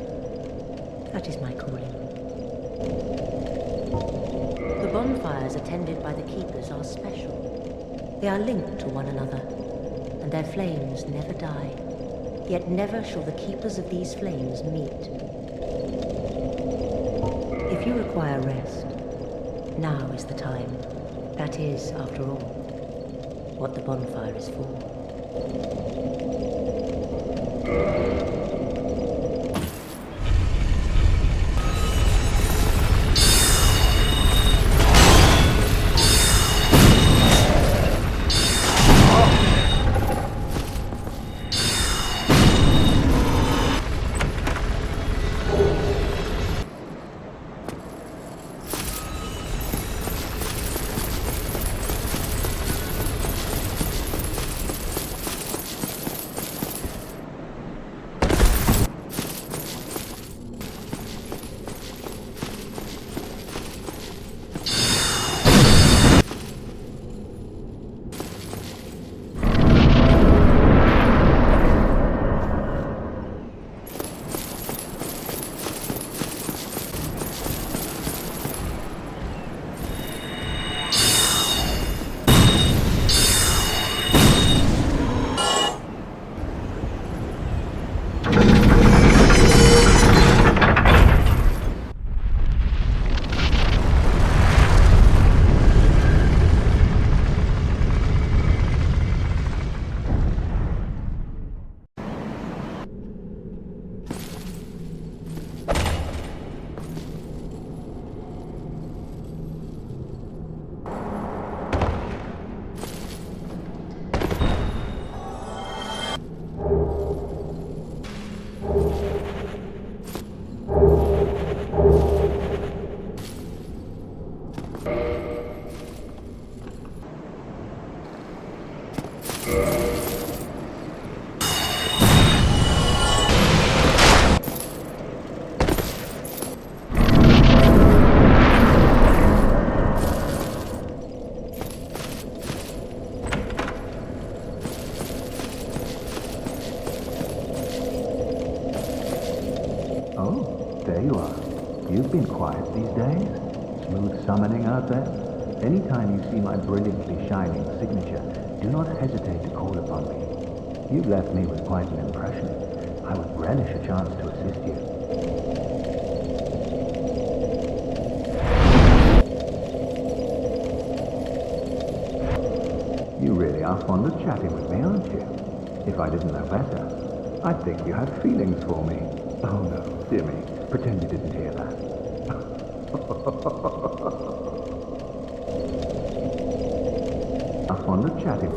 Speaker 13: That is my calling. The bonfires attended by the keepers are special. They are linked to one another, and their flames never die. Yet never shall the keepers of these flames meet. If you require rest, now is the time. That is, after all, what the bonfire is for.
Speaker 19: You've been quiet these days. Smooth summoning out there. Anytime you see my brilliantly shining signature, do not hesitate to call upon me. You've left me with quite an impression. I would relish a chance to assist you. You really are fond of chatting with me, aren't you? If I didn't know better, I'd think you had feelings for me. Oh no, dear me, pretend you didn't hear that. I'm fond of chatting.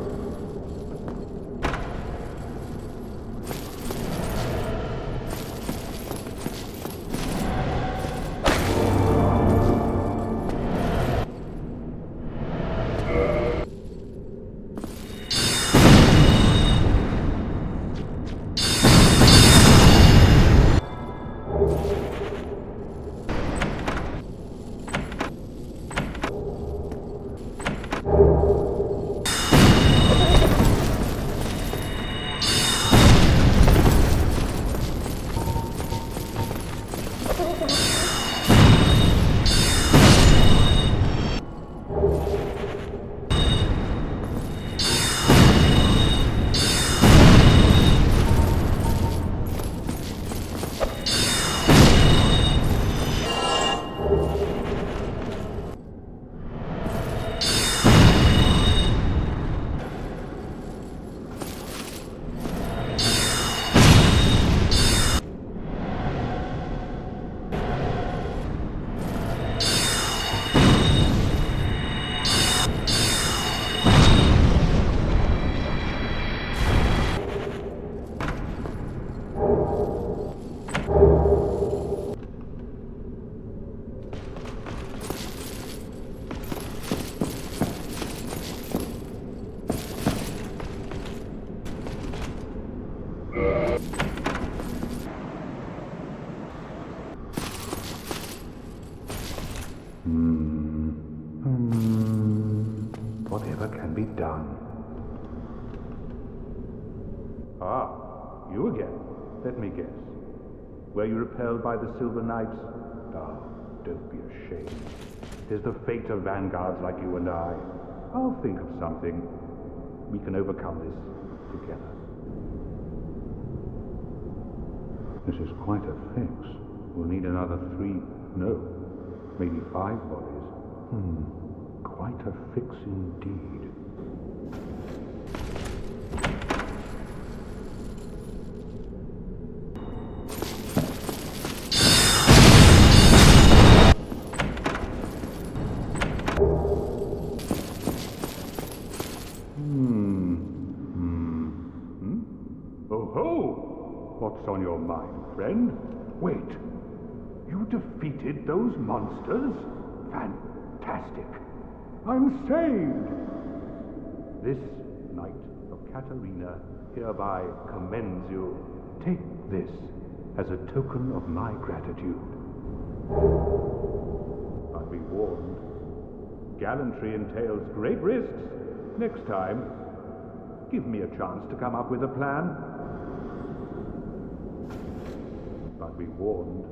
Speaker 19: Whatever can be done.
Speaker 20: Ah, you again. Let me guess. Were you repelled by the Silver Knights? Ah, don't be ashamed. It is the fate of vanguards like you and I. I'll think of something. We can overcome this together. This is quite a fix. We'll need another 3, no, maybe 5 bodies. Quite a fix indeed. Oh ho! What's on your mind, friend? Wait. You defeated those monsters? Fantastic. I'm saved! This Knight of Katarina hereby commends you. Take this as a token of my gratitude. But be warned, gallantry entails great risks. Next time, give me a chance to come up with a plan. But be warned.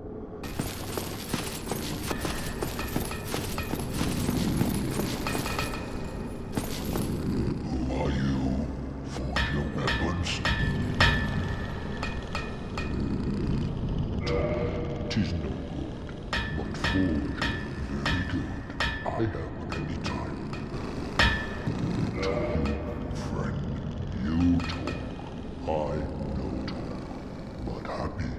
Speaker 21: Tis no good, but forge very good. I have any time. Friend, you talk, I no talk, but happy.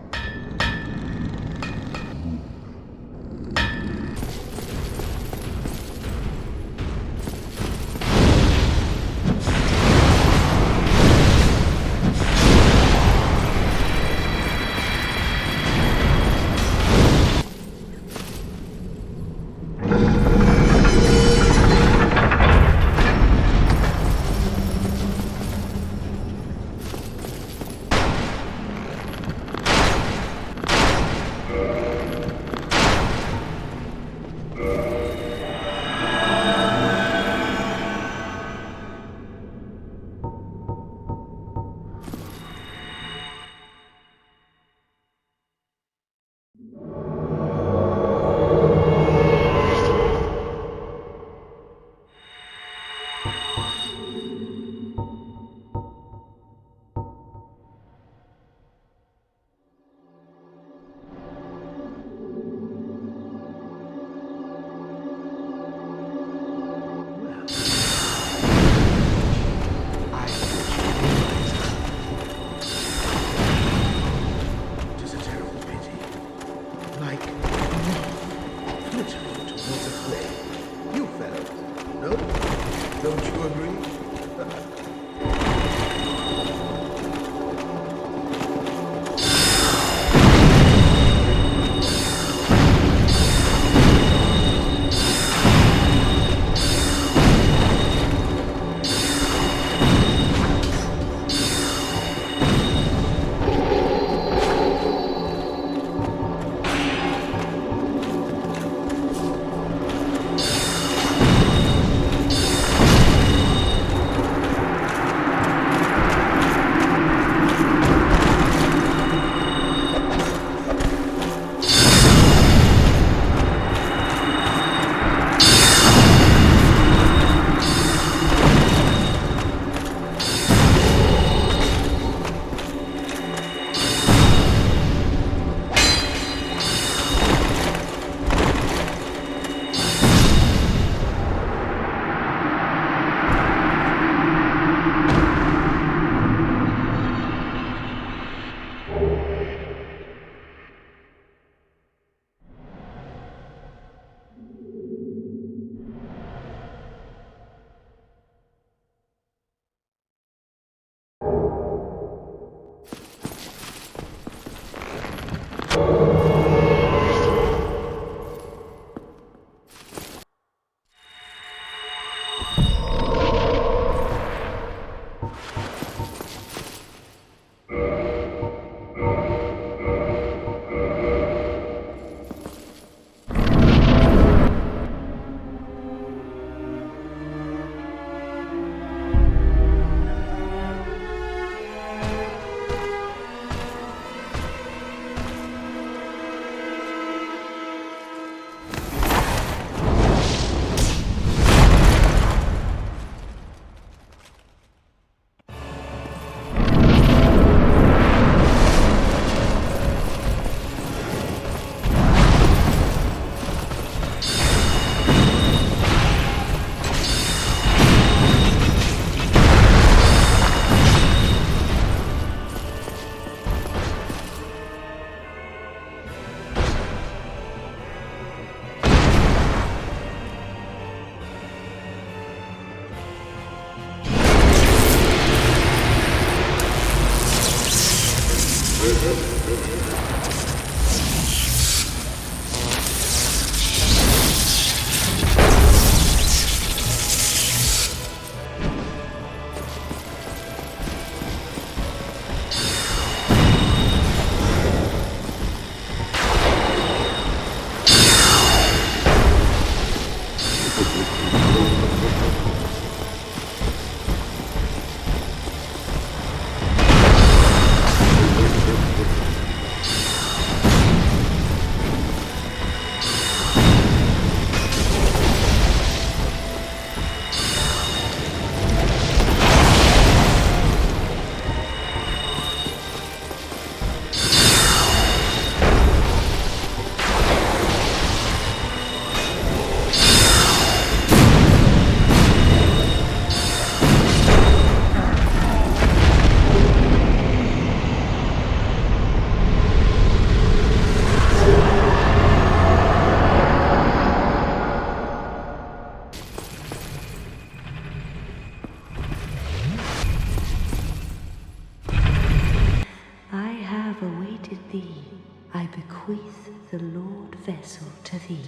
Speaker 2: I bequeath the Lord vessel to thee.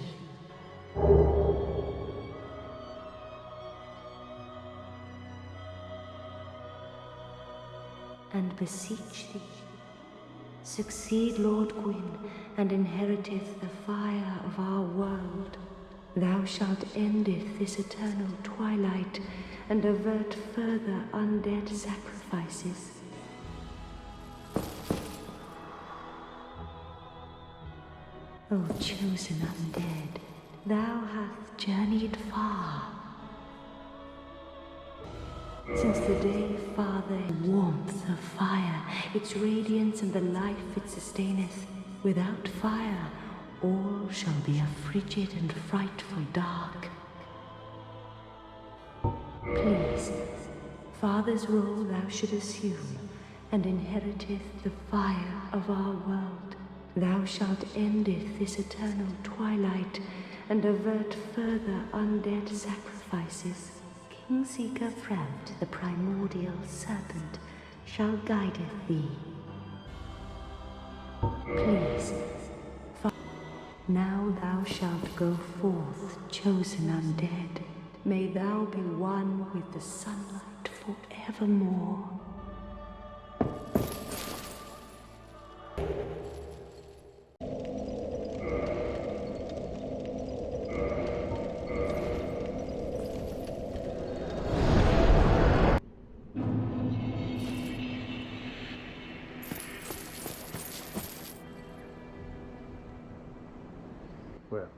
Speaker 2: And beseech thee, succeed Lord Gwyn, and inheriteth the fire of our world. Thou shalt endeth this eternal twilight, and avert further undead sacrifices. O chosen undead, thou hast journeyed far. Since the day, Father, warmth of fire, its radiance and the life it sustaineth. Without fire, all shall be a frigid and frightful dark. Please, Father's role thou should assume, and inheriteth the fire of our world. Thou shalt endeth this eternal twilight, and avert further undead sacrifices. Kingseeker Frout, the primordial serpent, shall guideth thee. Please, now thou shalt go forth, chosen undead. May thou be one with the sunlight forevermore.
Speaker 20: Well,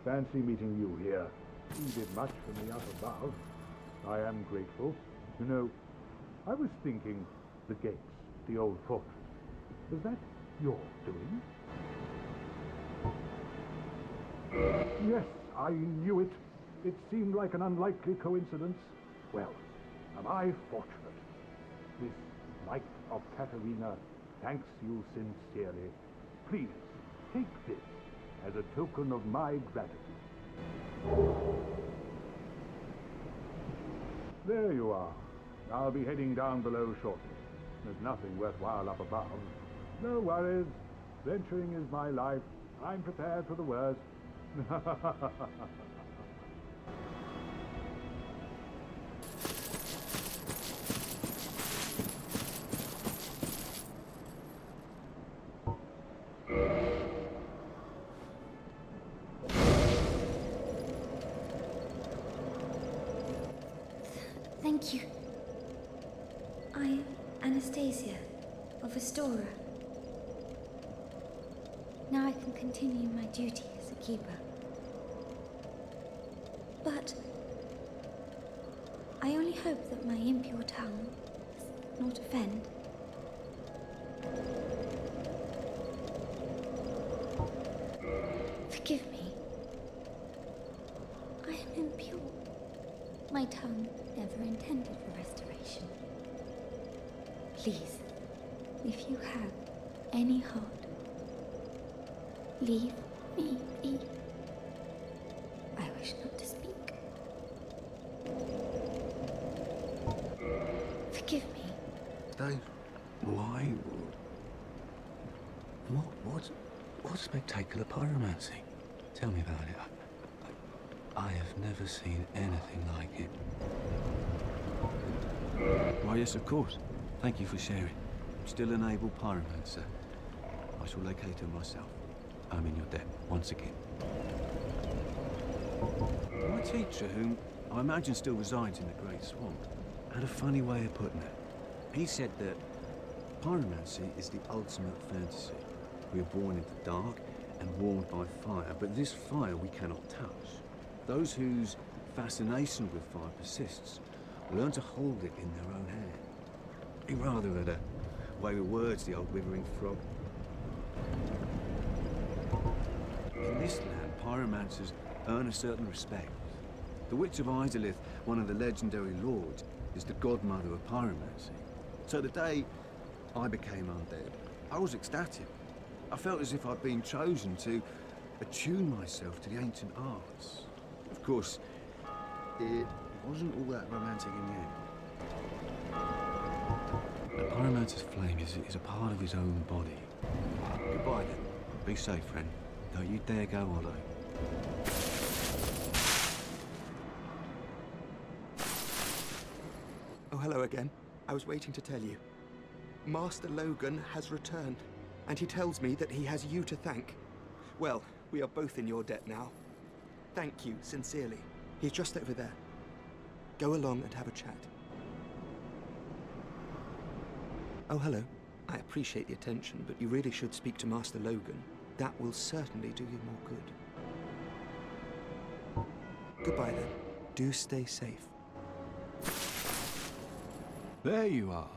Speaker 20: fancy meeting you here. You did much for me up above. I am grateful. You know, I was thinking the gates, the old fortress. Was that your doing? Yes, I knew it. It seemed like an unlikely coincidence. Well, am I fortunate? This Knight of Katarina thanks you sincerely. Please, take this as a token of my gratitude. There you are. I'll be heading down below shortly. There's nothing worthwhile up above. No worries. Venturing is my life. I'm prepared for the worst.
Speaker 4: Thank you. I am Anastasia of Zdarova. Now I can continue my duty as a keeper. But I only hope that my impure tongue does not offend. Forgive me. I am impure. My tongue never intended for restoration. Please, if you have any heart, leave me be. I wish not to speak. Forgive me.
Speaker 9: Dave, why?
Speaker 14: What spectacular pyromancy? Tell me about it. I have never seen anything like it. Why, yes, of course. Thank you for sharing. Still an able pyromancer. I shall locate her myself. I'm in your debt once again. My teacher, whom I imagine still resides in the Great Swamp, had a funny way of putting it. He said that pyromancy is the ultimate fantasy. We are born in the dark and warmed by fire, but this fire we cannot touch. Those whose fascination with fire persists learn to hold it in their own hand. He rather had a way with words, the old withering frog. In this land, pyromancers earn a certain respect. The Witch of Izalith, one of the legendary lords, is the godmother of pyromancy. So the day I became undead, I was ecstatic. I felt as if I'd been chosen to attune myself to the ancient arts. Of course, it wasn't all that romantic in the end. The pyromancer's flame is a part of his own body. Goodbye then. Be safe, friend. Don't you dare go hollow.
Speaker 9: Oh, hello again. I was waiting to tell you. Master Logan has returned, and he tells me that he has you to thank. Well, we are both in your debt now. Thank you, sincerely. He's just over there. Go along and have a chat. Oh, hello. I appreciate the attention, but you really should speak to Master Logan. That will certainly do you more good. Goodbye, then. Do stay safe.
Speaker 18: There you are.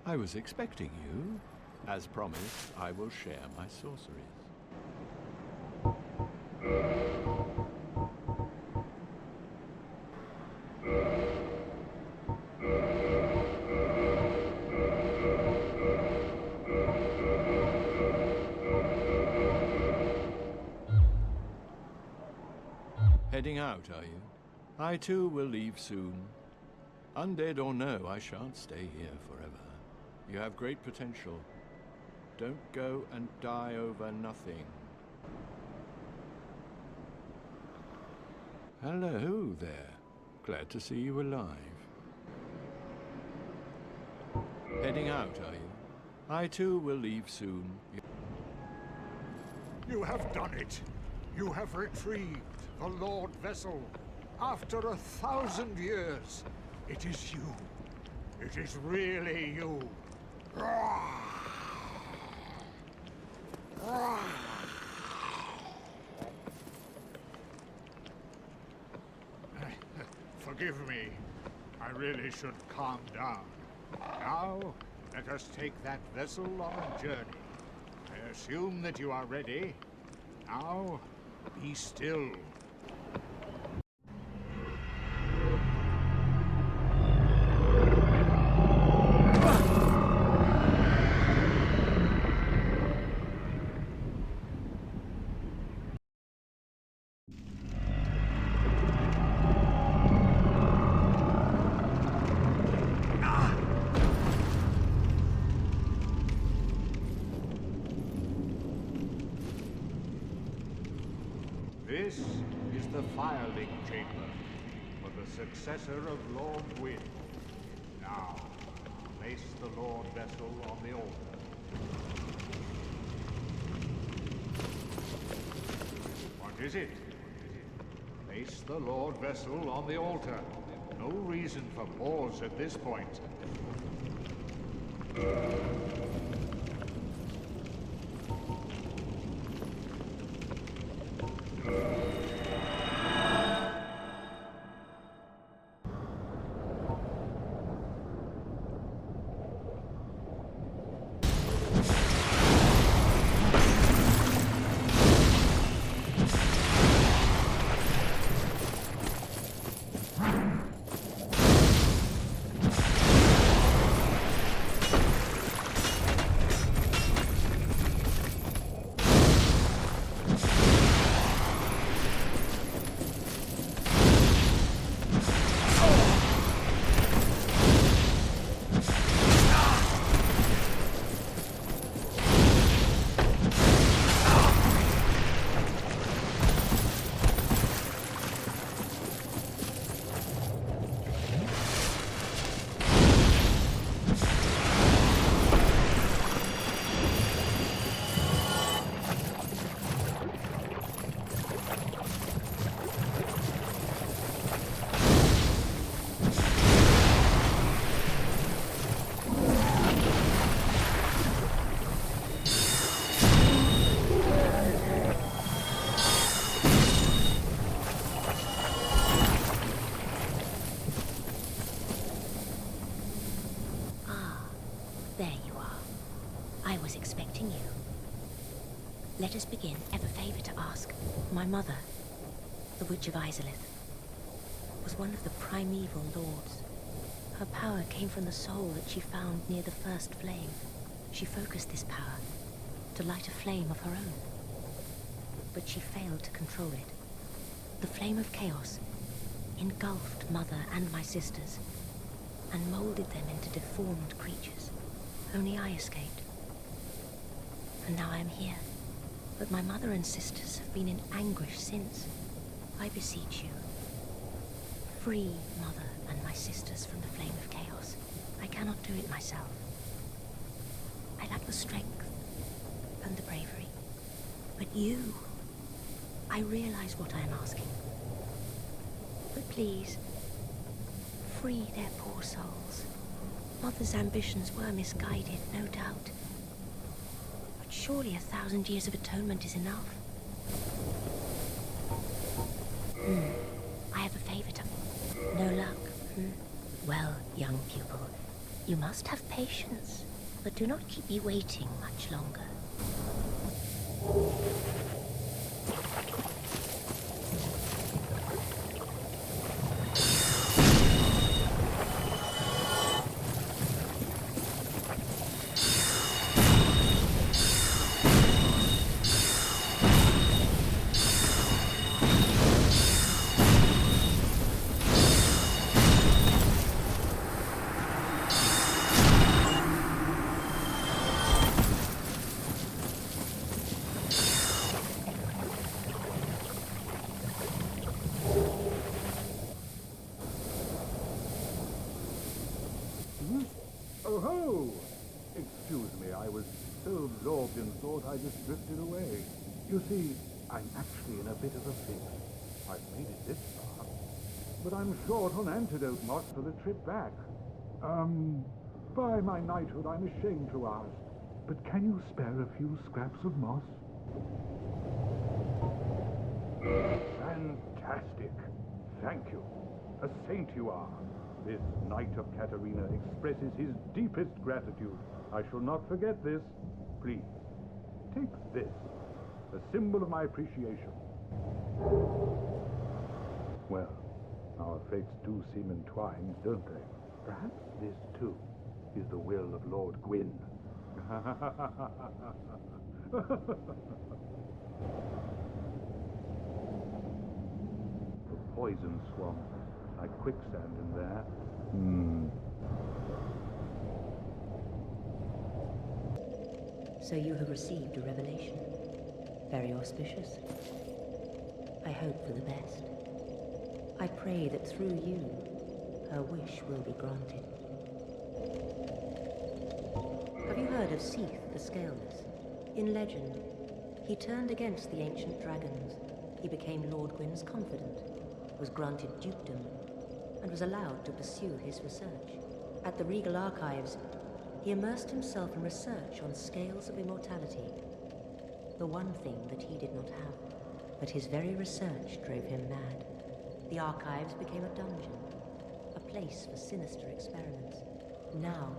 Speaker 18: I was expecting you. As promised, I will share my sorceries. Heading out, are you? I too will leave soon. Undead or no, I shan't stay here forever. You have great potential. Don't go and die over nothing. Hello there. Glad to see you alive. Heading out, are you? I too will leave soon.
Speaker 17: You have done it. You have retrieved the Lord Vessel. After 1,000 years, it is you. It is really you. Forgive me. I really should calm down. Now, let us take that vessel on a journey. I assume that you are ready. Now, be still. This is the Firelink Chamber for the successor of Lord Gwyn. Now, place the Lord Vessel on the altar. What is it? Place the Lord Vessel on the altar. No reason for pause at this point.
Speaker 13: There you are. I was expecting you. Let us begin. I have a favor to ask. My mother, the Witch of Izalith, was one of the primeval lords. Her power came from the soul that she found near the first flame. She focused this power to light a flame of her own. But she failed to control it. The flame of chaos engulfed Mother and my sisters and molded them into deformed creatures. Only I escaped. And now I am here. But my mother and sisters have been in anguish since. I beseech you, free Mother and my sisters from the flame of chaos. I cannot do it myself. I lack the strength and the bravery. But you, I realize what I am asking. But please, free their poor souls. Mother's ambitions were misguided, no doubt. But surely 1,000 years of atonement is enough. I have a favor to... No luck, Well, young pupil, you must have patience, but do not keep me waiting much longer.
Speaker 20: Oh ho! Excuse me, I was so absorbed in thought I just drifted away. You see, I'm actually in a bit of a fix. I've made it this far, but I'm short on antidote moss for the trip back. By my knighthood, I'm ashamed to ask, but can you spare a few scraps of moss? Fantastic! Thank you. A saint you are. This Knight of Katarina expresses his deepest gratitude. I shall not forget this. Please, take this, a symbol of my appreciation. Well, our fates do seem entwined, don't they? Perhaps this, too, is the will of Lord Gwyn. The poison swamp, like quicksand in there.
Speaker 13: So you have received a revelation. Very auspicious. I hope for the best. I pray that through you, her wish will be granted. Have you heard of Seath the Scaleless? In legend, he turned against the ancient dragons. He became Lord Gwyn's confidant, was granted dukedom, and was allowed to pursue his research. At the Regal Archives, he immersed himself in research on scales of immortality, the one thing that he did not have. But his very research drove him mad. The archives became a dungeon, a place for sinister experiments. Now,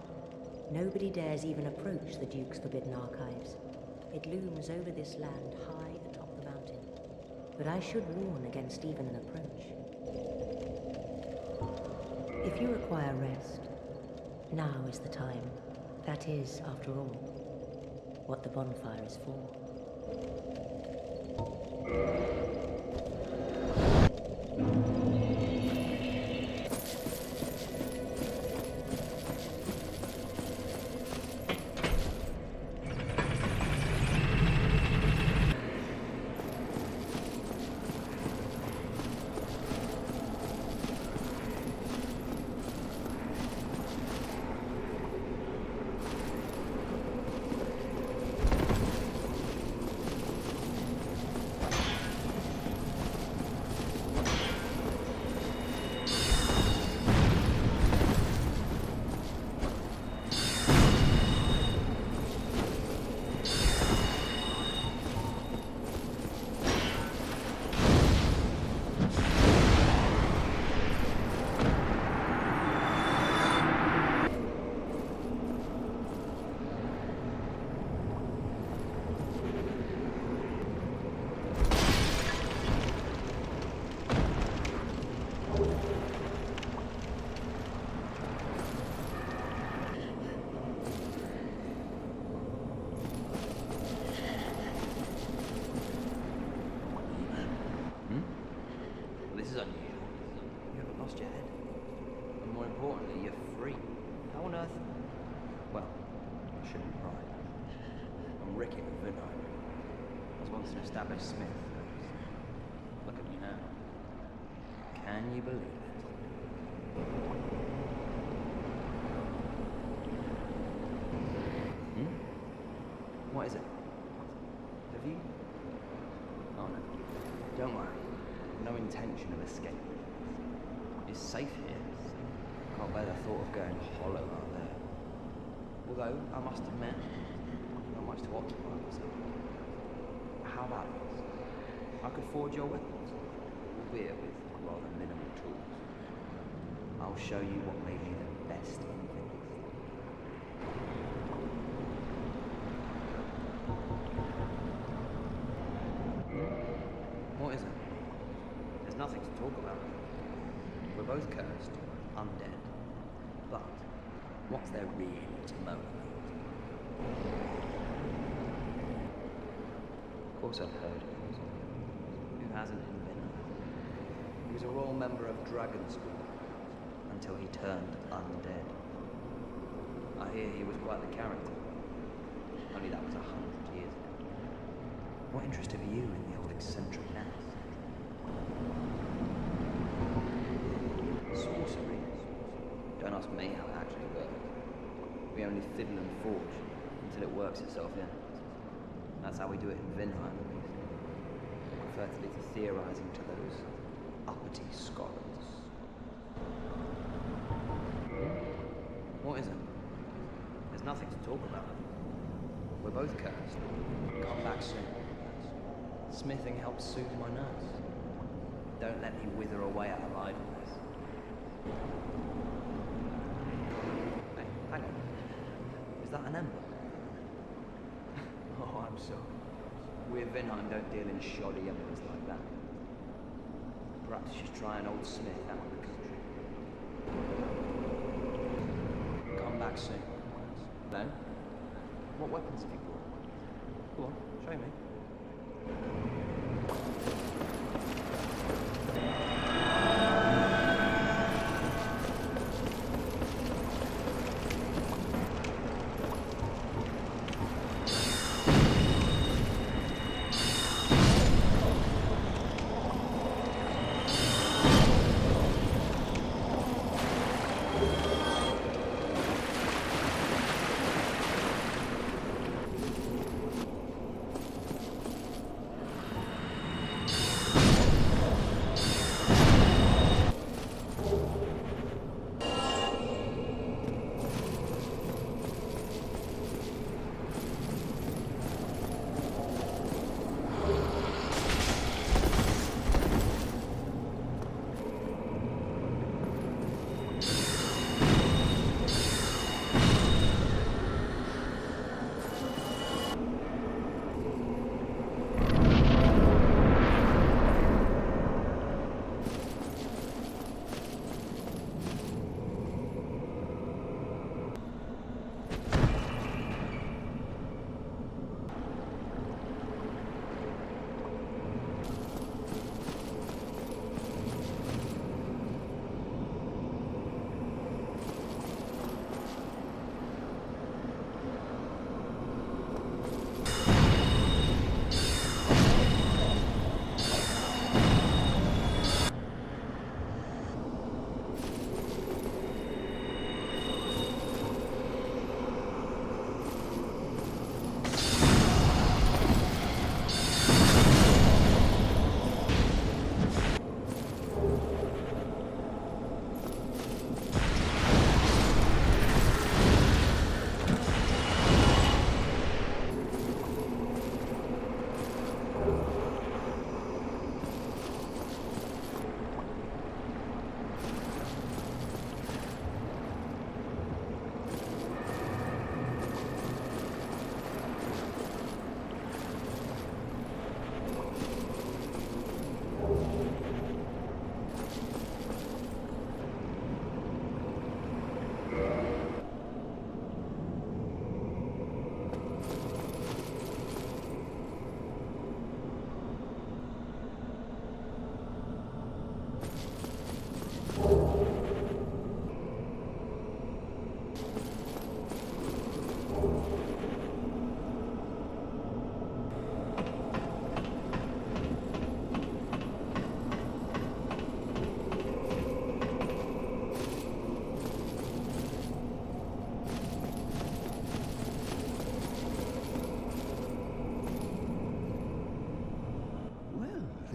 Speaker 13: nobody dares even approach the Duke's forbidden archives. It looms over this land high atop the mountain. But I should warn against even an approach. If you require rest, now is the time. That is, after all, what the bonfire is for.
Speaker 10: bricking of Vinheim. I was once an established smith. Look at me now. Can you believe it? What is it? Have you? Oh no. Don't worry. No intention of escape. It's safe here. Can't bear the thought of going hollow out there. Although, I must admit, not much to occupy myself. How about this? I could forge your weapons, albeit with rather minimal tools. I'll show you what made me the best inventor. What is it? There's nothing to talk about. We're both cursed, undead. But what's there really to moan about? Of course I've heard of him. Who hasn't invented? He was a royal member of Dragon School until he turned undead. I hear he was quite the character. Only that was 100 years ago. What interest have you in the old eccentric now? Sorcery. Don't ask me how it actually works. We only fiddle and forge until it works itself in. That's how we do it in Vinheim, at least. I prefer to leave the theorizing to those uppity scholars. What is it? There's nothing to talk about. We're both cursed. Come back soon. Smithing helps soothe my nerves. Don't let me wither away out of idleness. Hey, hang on. Is that an ember? Oh, I'm sorry. We at Vinheim don't deal in shoddy embers like that. Perhaps you should try an old smith out of the country. Come back soon. No? What weapons have you brought? Go on, show me.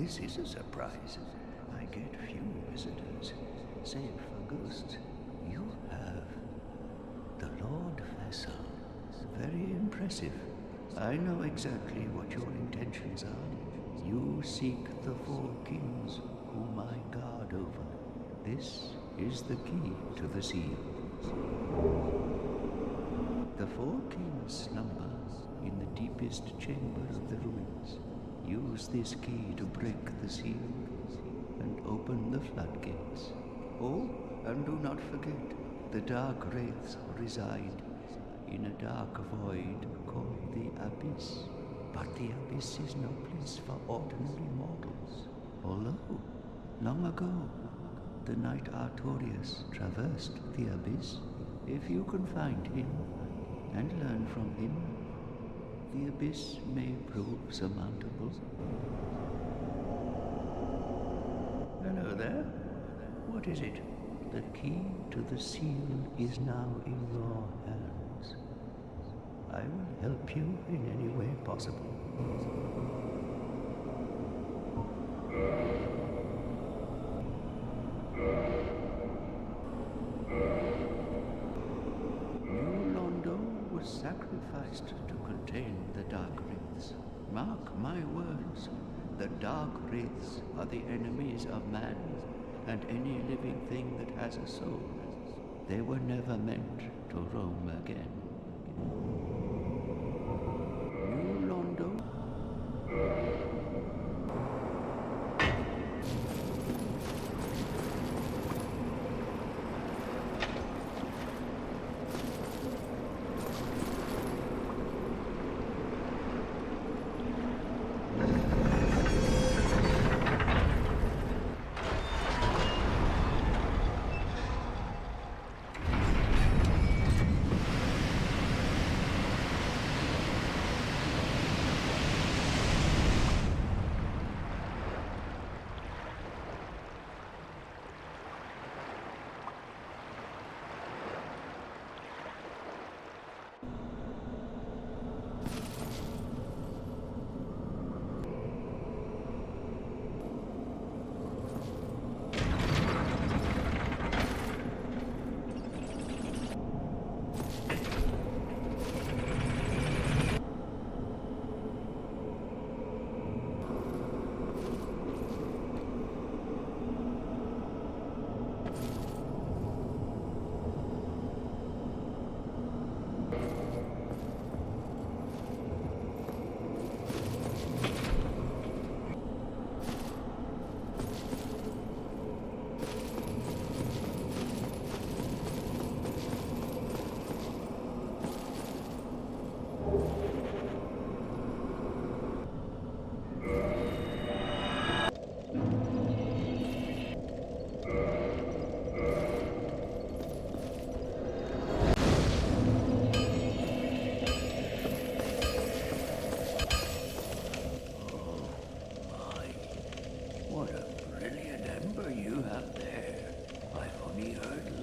Speaker 11: This is a surprise. I get few visitors, save for ghosts. You have the Lord Vessel. Very impressive. I know exactly what your intentions are. You seek the four kings whom I guard over. This is the key to the seals. The four kings slumber in the deepest chamber of the ruins. Use this key to break the seal and open the floodgates. Oh, and do not forget, the dark wraiths reside in a dark void called the Abyss. But the Abyss is no place for ordinary mortals. Although, long ago, the knight Artorius traversed the Abyss. If you can find him and learn from him, the Abyss may prove surmountable. Hello there. What is it? The key to the seal is now in your hands. I will help you in any way possible. New Londo was sacrificed to contain the Dark Wraiths. Mark my words, the Dark Wraiths are the enemies of man and any living thing that has a soul. They were never meant to roam again. New Londo?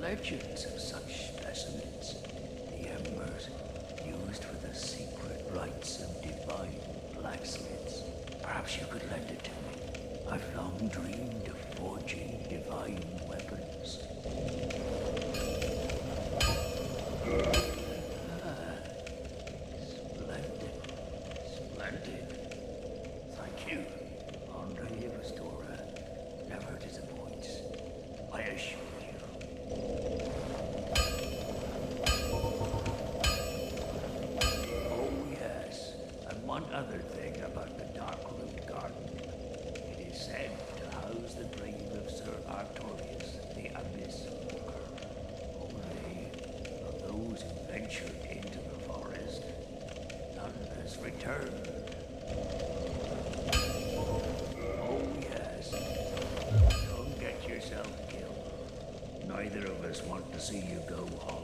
Speaker 6: Legends of such specimens, the embers used for the secret rites of divine blacksmiths. Perhaps you could lend it to me. I've long dreamed of forging divine weapons. Splendid. Splendid. Thank you. Andre Restorer never disappoints. I assure one other thing about the Darkroot Garden. It is said to house the grave of Sir Artorius, the Abyss Walker. Only of those who ventured into the forest, none has returned. Oh yes, don't get yourself killed. Neither of us want to see you go hollow.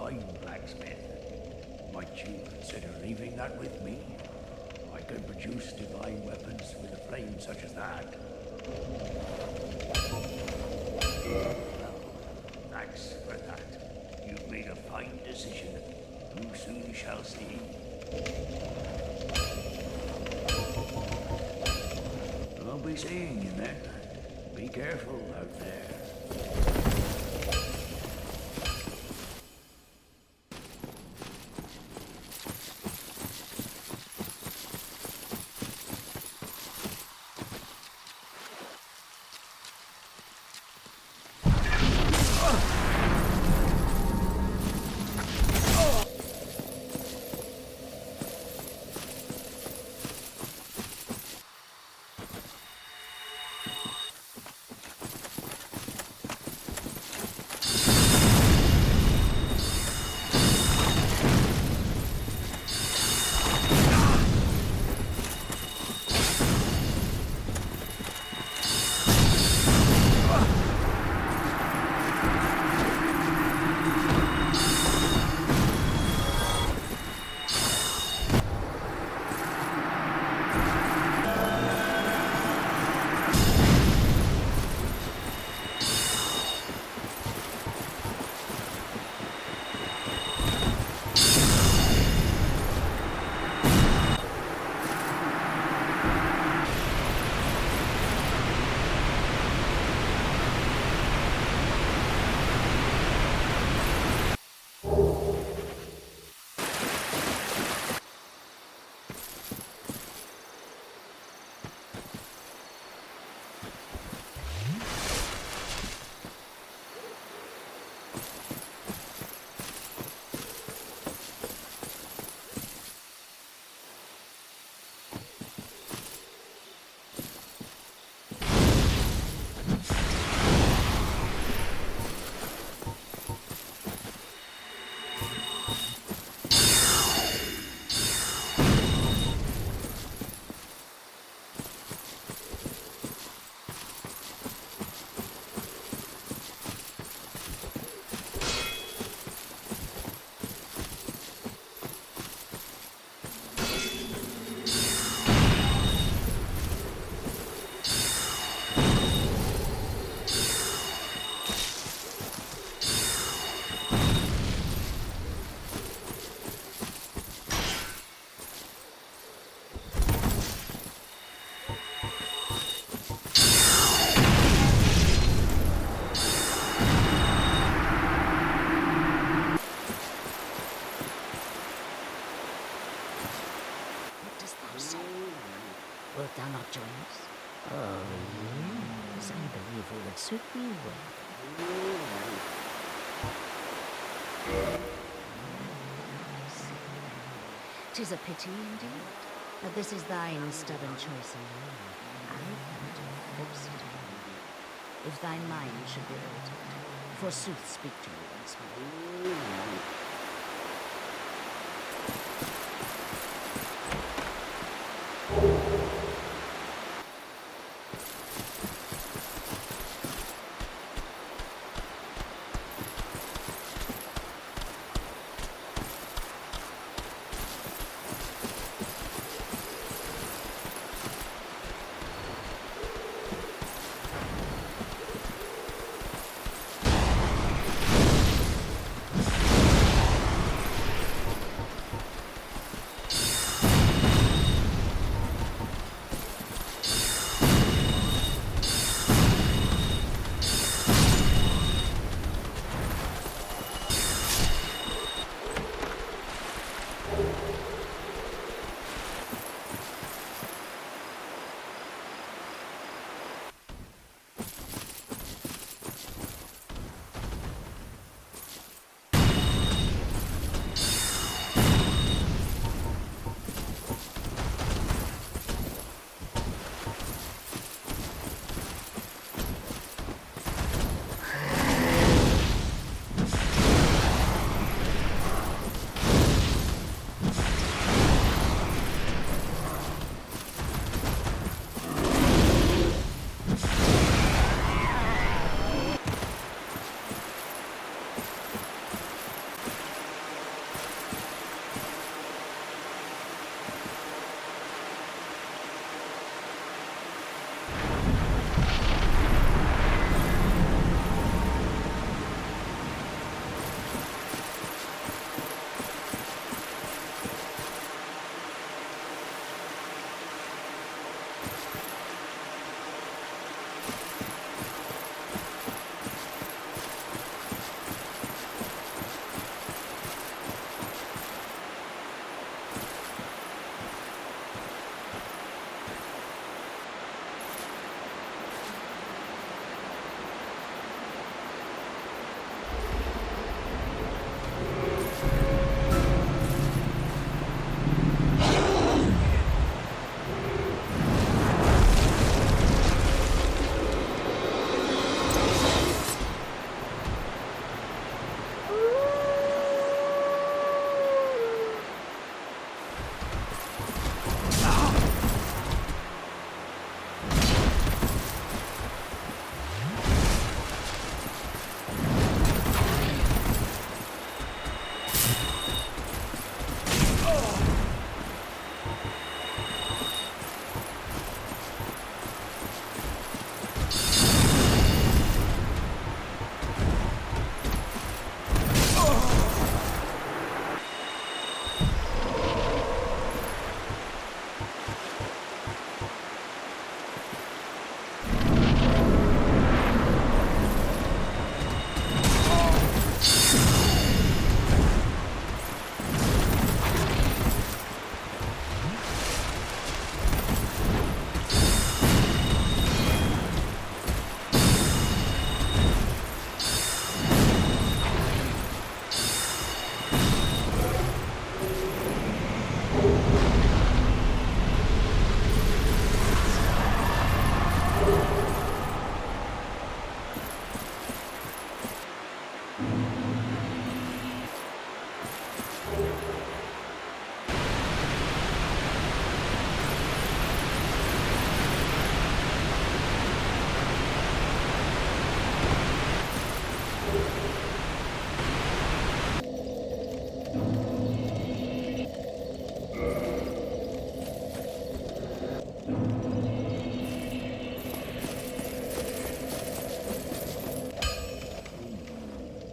Speaker 6: fine blacksmith. Might you consider leaving that with me? I can produce divine weapons with a flame such as that. Well, thanks for that. You've made a fine decision. You soon shall see. I'll be seeing you then. Be careful out there.
Speaker 13: Wilt thou not join us? Oh, yes, I believe we would suit thee well. 'Tis a pity indeed, that this is thine stubborn choice alone. I cannot force it on thee. If thine mind should be altered, forsooth speak to me once more.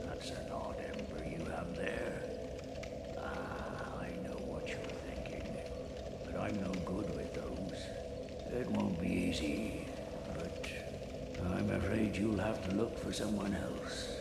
Speaker 6: That's an odd ember you have there. Ah, I know what you're thinking. But I'm no good with those. It won't be easy, but I'm afraid you'll have to look for someone else.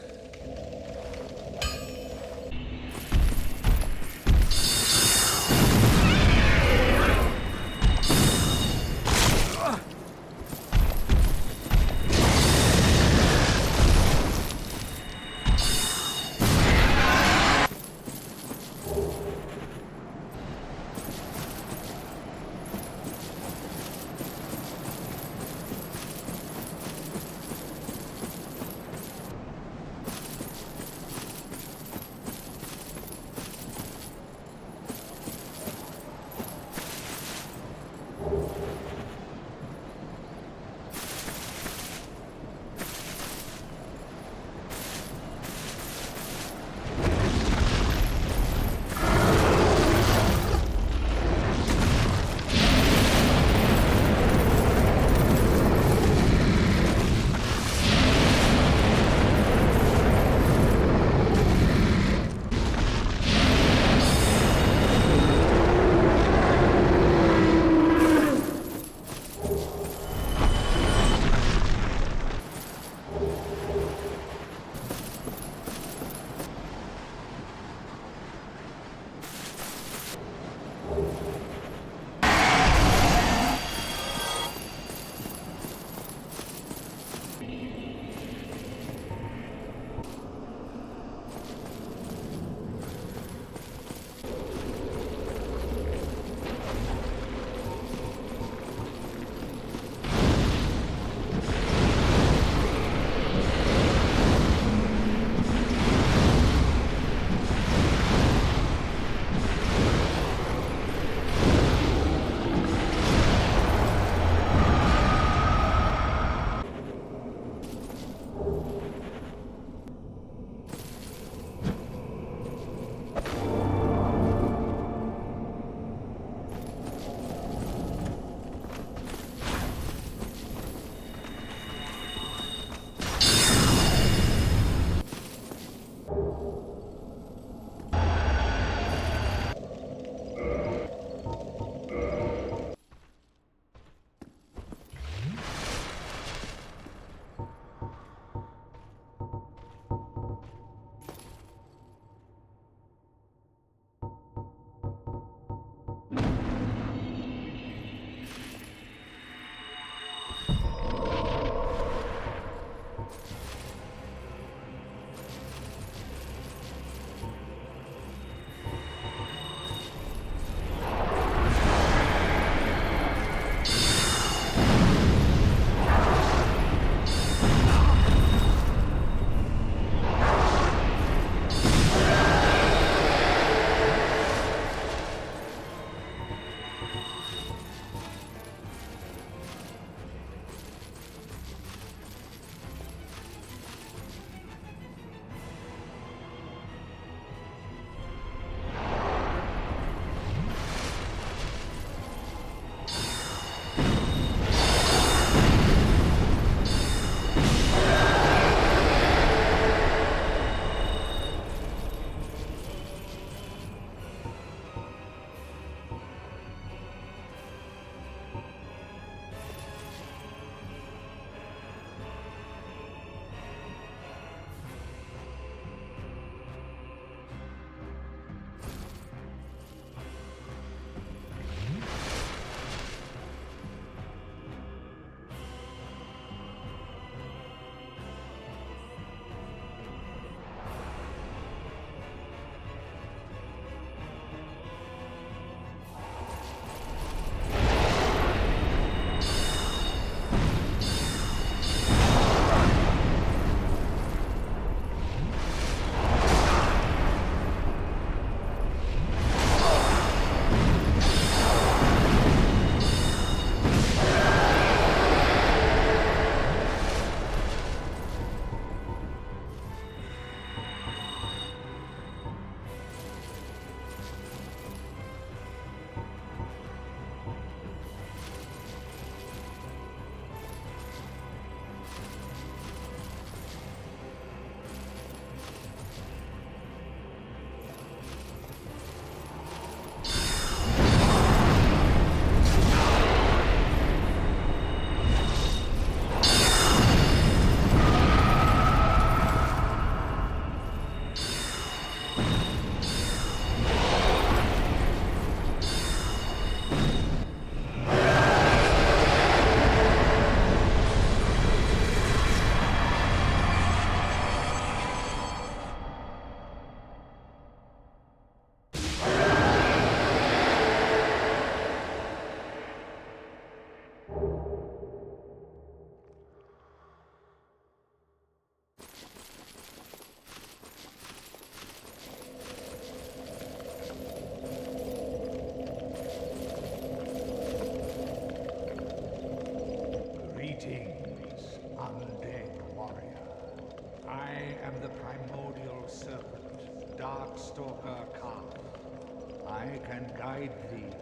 Speaker 17: I can guide thee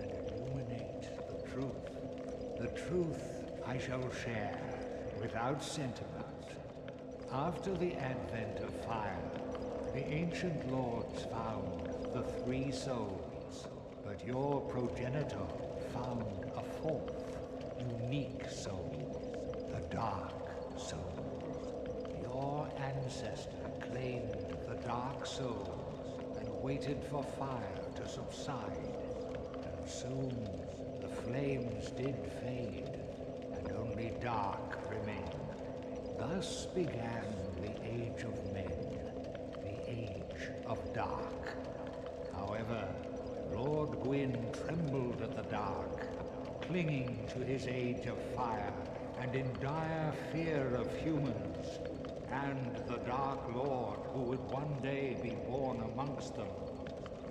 Speaker 17: and illuminate the truth. The truth I shall share without sentiment. After the advent of fire, the ancient lords found the three souls, but your progenitor found a fourth, unique soul, the dark soul. Your ancestor claimed the dark souls and waited for fire to subside, and soon the flames did fade, and only dark remained. Thus began the Age of Men, the Age of Dark. However, Lord Gwyn trembled at the dark, clinging to his Age of Fire, and in dire fear of humans, and the Dark Lord who would one day be born amongst them.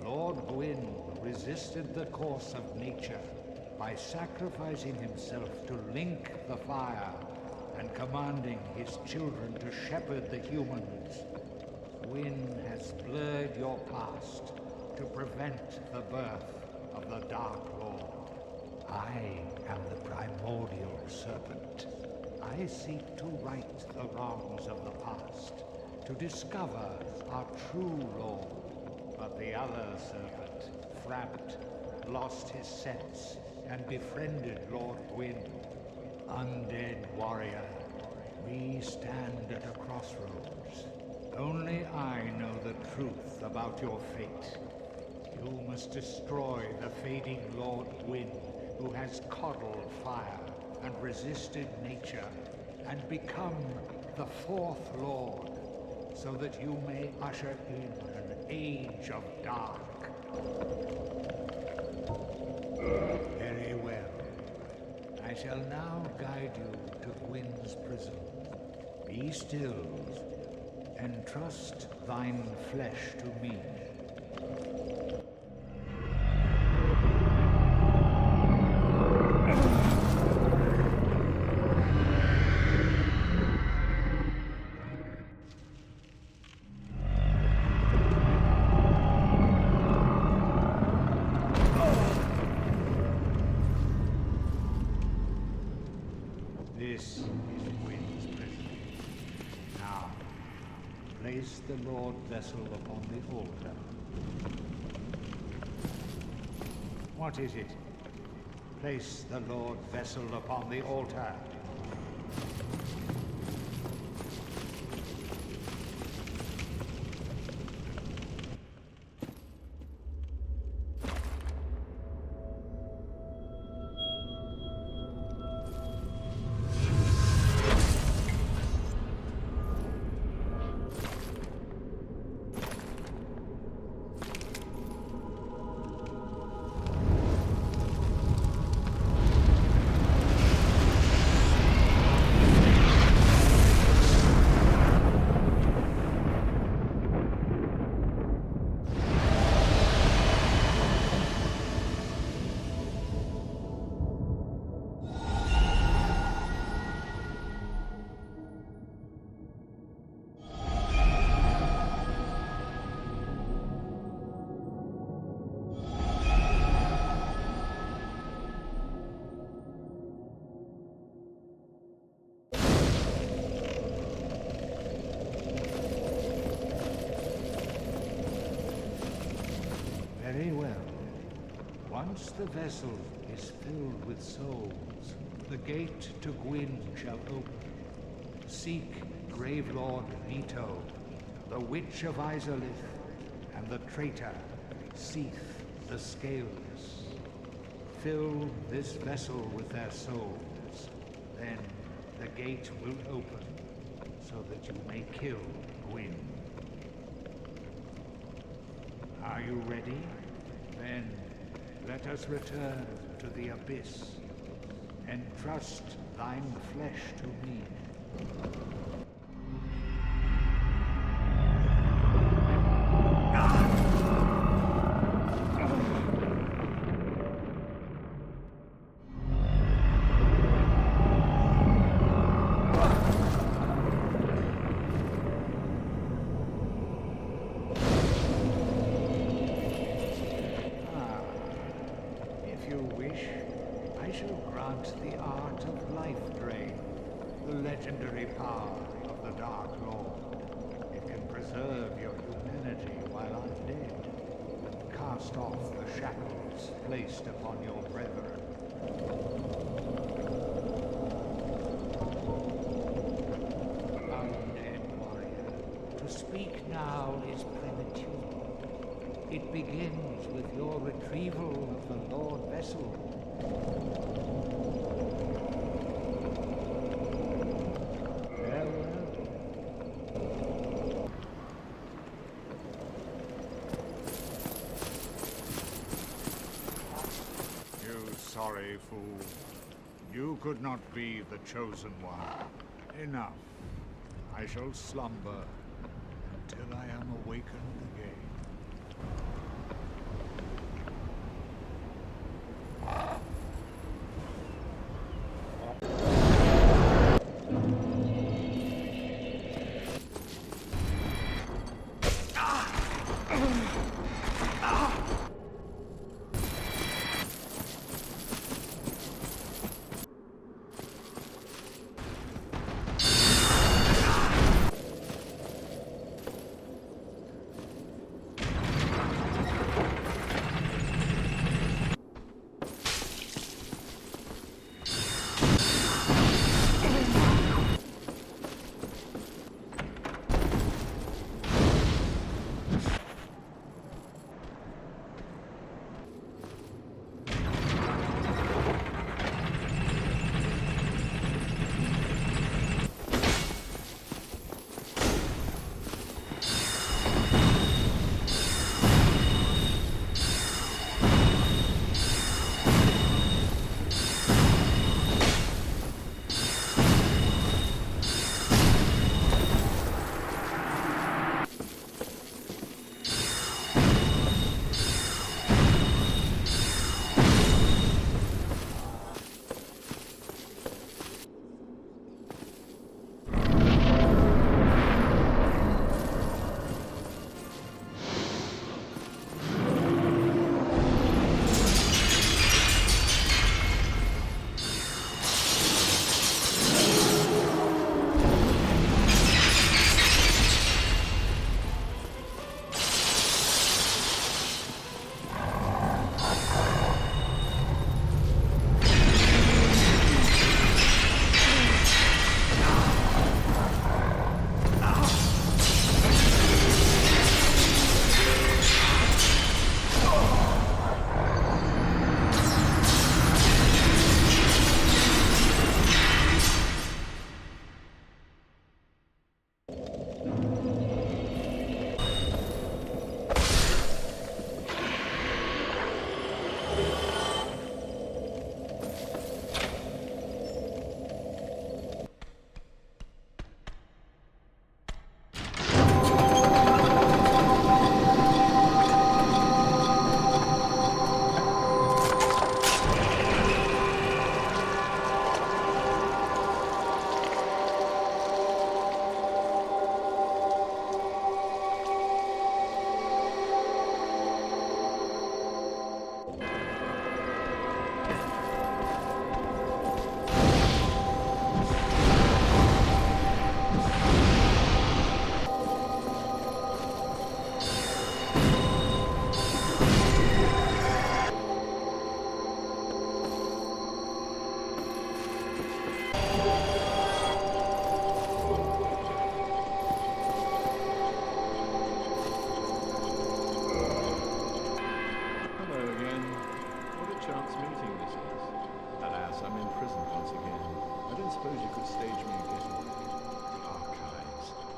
Speaker 17: Lord Gwyn resisted the course of nature by sacrificing himself to link the fire and commanding his children to shepherd the humans. Gwyn has blurred your past to prevent the birth of the Dark Lord. I am the primordial serpent. I seek to right the wrongs of the past, to discover our true Lord. But the other serpent, Frabbed, lost his sense and befriended Lord Gwyn. Undead warrior, we stand at a crossroads. Only I know the truth about your fate. You must destroy the fading Lord Gwyn, who has coddled fire and resisted nature, and become the fourth Lord, so that you may usher in an age of dark. Very well. I shall now guide you to Gwyn's prison. Be still, and trust thine flesh to me. This is Gwyn's prison. Now, place the Lord Vessel upon the altar. What is it? Place the Lord Vessel upon the altar. Very well. Once the vessel is filled with souls, the gate to Gwyn shall open. Seek Gravelord Leto, the Witch of Izalith, and the traitor, Seath the Scaleless. Fill this vessel with their souls. Then the gate will open, so that you may kill Gwyn. Are you ready? Then let us return to the Abyss, and trust thine flesh to me. wish, I shall grant the art of life drain, the legendary power of the Dark Lord. It can preserve your humanity while undead, and cast off the shackles placed upon your brethren. Undead warrior, to speak now is premature. It begins with your retrieval of the Lord Vessel. Farewell. You sorry fool. You could not be the chosen one. Enough. I shall slumber until I am awakened again.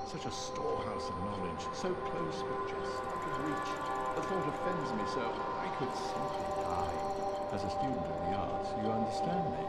Speaker 18: Such a storehouse of knowledge, so close but just out of reach. The thought offends me so I could simply die. As a student of the arts, you understand me,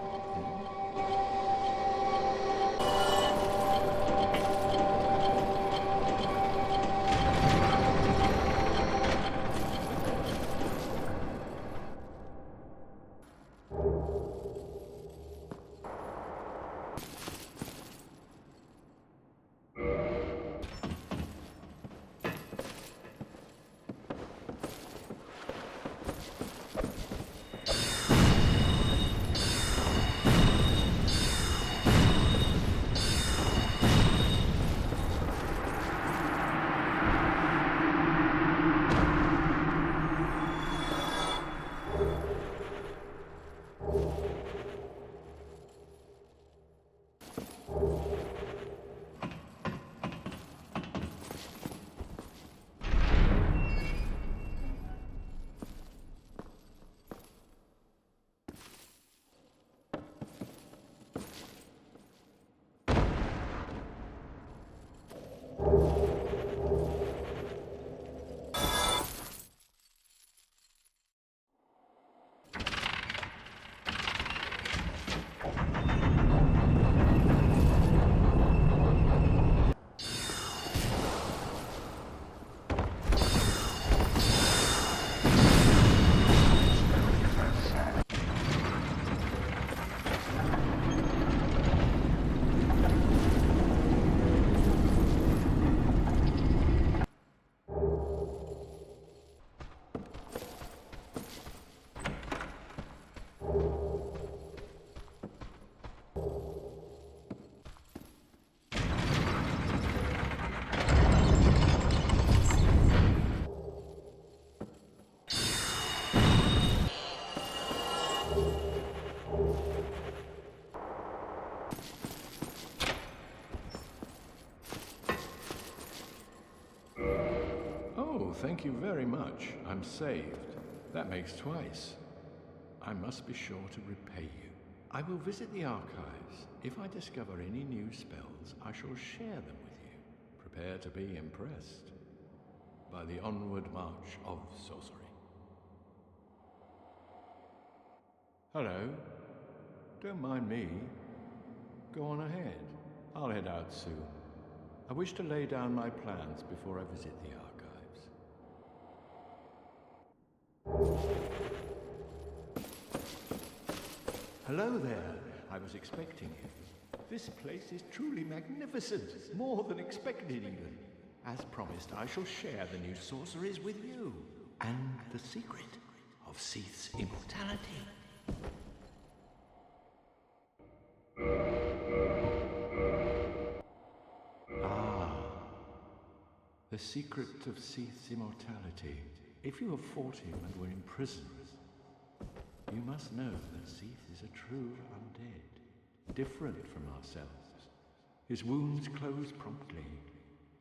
Speaker 18: thank you very much. I'm saved. That makes twice. I must be sure to repay you. I will visit the archives. If I discover any new spells, I shall share them with you. Prepare to be impressed by the onward march of sorcery. Hello. Don't mind me. Go on ahead. I'll head out soon. I wish to lay down my plans before I visit the archives. Hello there. I was expecting you. This place is truly magnificent. More than expected, even. As promised, I shall share the new sorceries with you. And the secret of Seath's immortality. The secret of Seath's immortality. If you have fought him and were imprisoned, you must know that Seath is a true undead, different from ourselves. His wounds close promptly,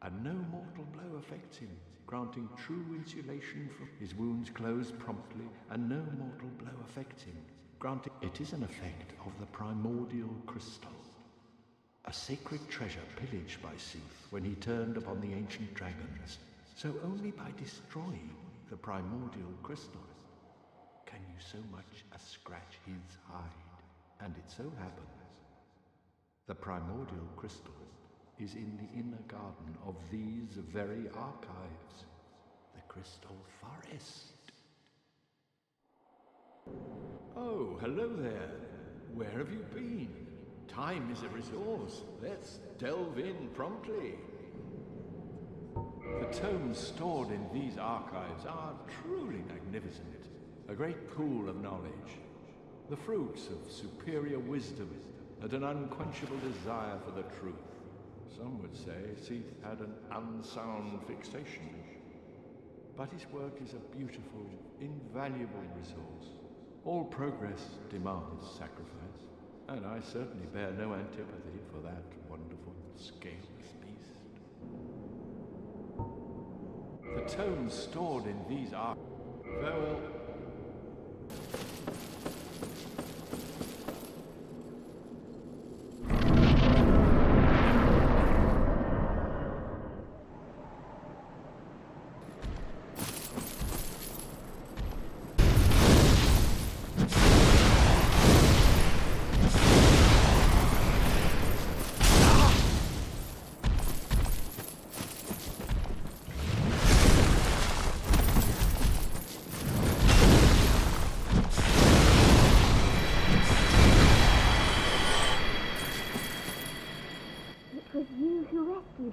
Speaker 18: and no mortal blow affects him, granting true insulation from his wounds close promptly, and no mortal blow affects him, granting it is an effect of the primordial crystal. A sacred treasure pillaged by Seath when he turned upon the ancient dragons. So only by destroying the primordial crystal can you so much as scratch his hide. And it so happens the primordial crystal is in the inner garden of these very archives, the Crystal Forest. Oh, hello there. Where have you been? Time is a resource. Let's delve in promptly. The tomes stored in these archives are truly magnificent. A great pool of knowledge. The fruits of superior wisdom and an unquenchable desire for the truth. Some would say Seath had an unsound fixation. But his work is a beautiful, invaluable resource. All progress demands sacrifice. And I certainly bear no antipathy for that wonderful, scaleless beast. The tomes stored in these are... Farewell.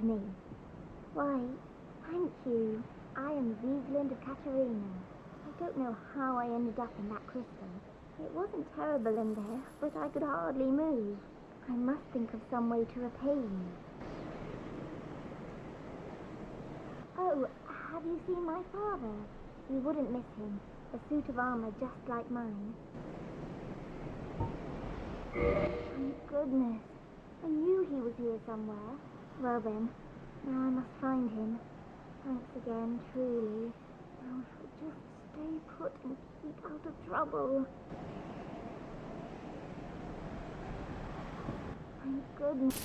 Speaker 4: Me. Why, thank you. I am Vigeland of Katarina. I don't know how I ended up in that crystal. It wasn't terrible in there, but I could hardly move. I must think of some way to repay you. Oh, have you seen my father? You wouldn't miss him. A suit of armor just like mine. Thank goodness. I knew he was here somewhere. Well then, now I must find him. Thanks again, truly. Now if I just stay put and keep out of trouble. Thank goodness.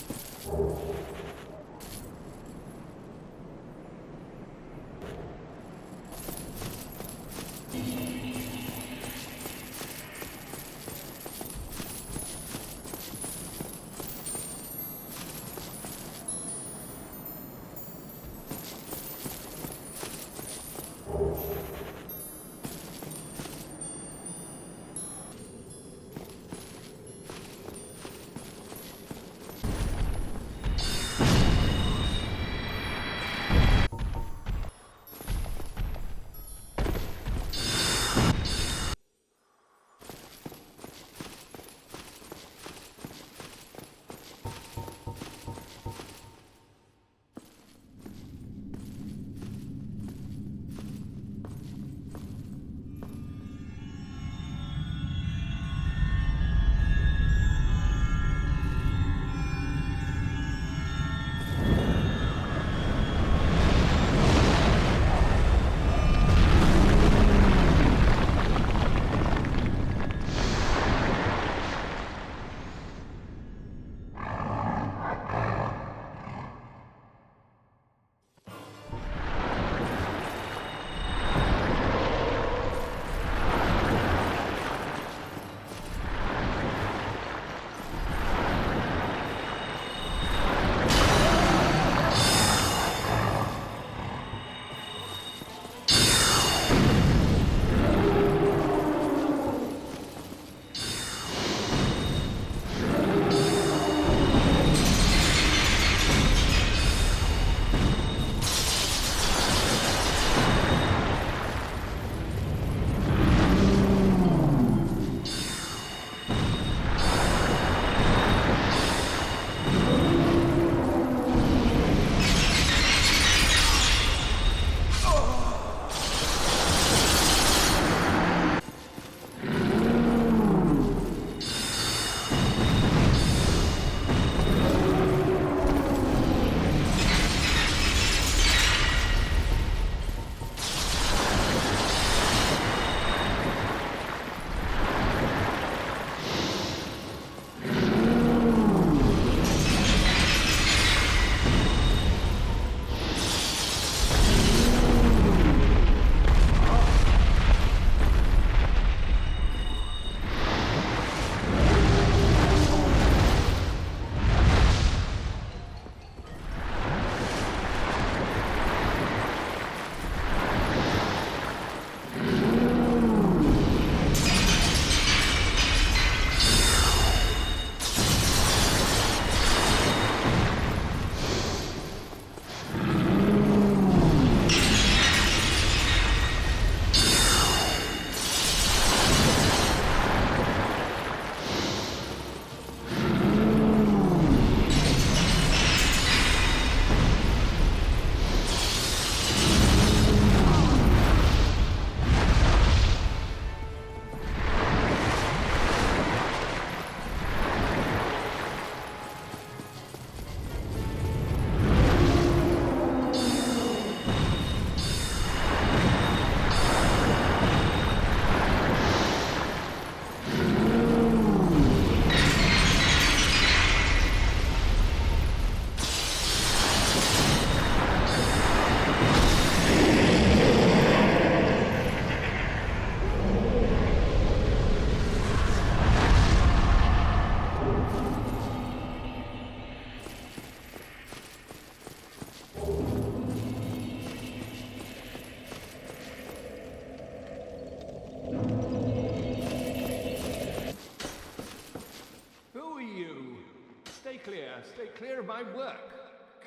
Speaker 1: stay clear of my work.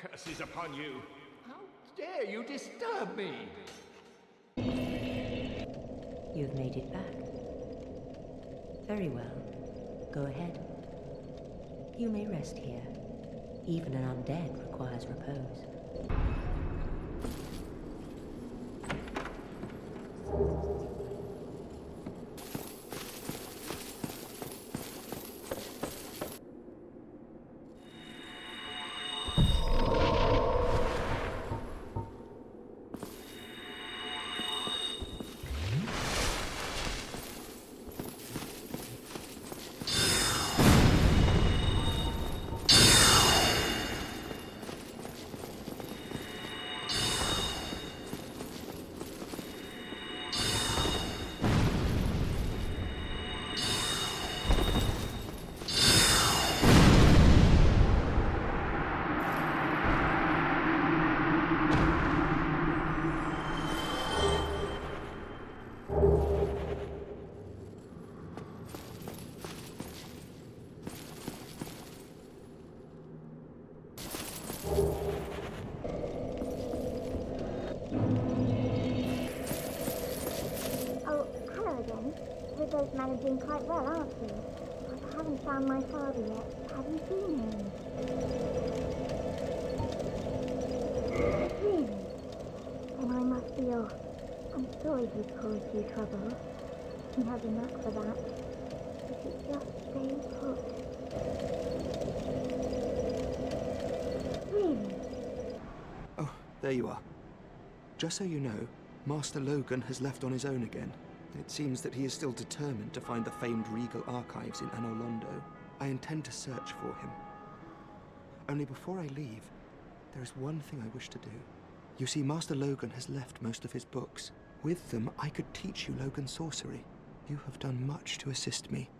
Speaker 1: Curses upon you. How dare you disturb me?
Speaker 13: You've made it back. Very well. Go ahead. You may rest here. Even an undead requires repose.
Speaker 4: both managing quite well, aren't you? But I haven't found my father yet. Have you seen him? Really? Then I must be off. I'm sorry he caused you trouble. He has a knack for that. If you just stay put. Really?
Speaker 9: Oh, there you are. Just so you know, Master Logan has left on his own again. It seems that he is still determined to find the famed regal archives in Anor Londo. I intend to search for him. Only before I leave, there is one thing I wish to do. You see, Master Logan has left most of his books. With them, I could teach you Logan sorcery. You have done much to assist me.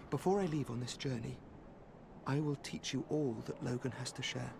Speaker 9: Before I leave on this journey, I will teach you all that Logan has to share.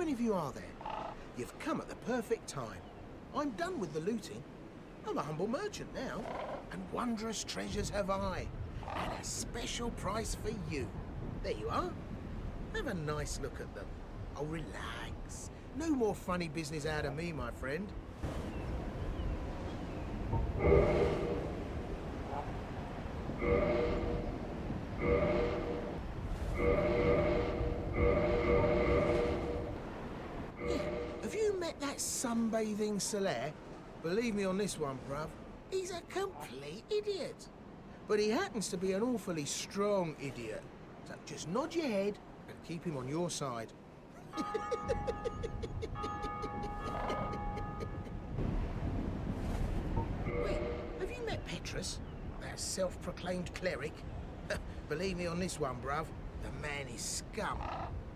Speaker 15: any of you are there, you've come at the perfect time. I'm done with the looting. I'm a humble merchant now, and wondrous treasures have I, and a special price for you. There you are. Have a nice look at them. Oh, relax. No more funny business out of me, my friend. Have you met that sunbathing Solaire? Believe me on this one, bruv. He's a complete idiot. But he happens to be an awfully strong idiot. So just nod your head and keep him on your side. Wait, have you met Petrus? That self-proclaimed cleric? Believe me on this one, bruv. The man is scum.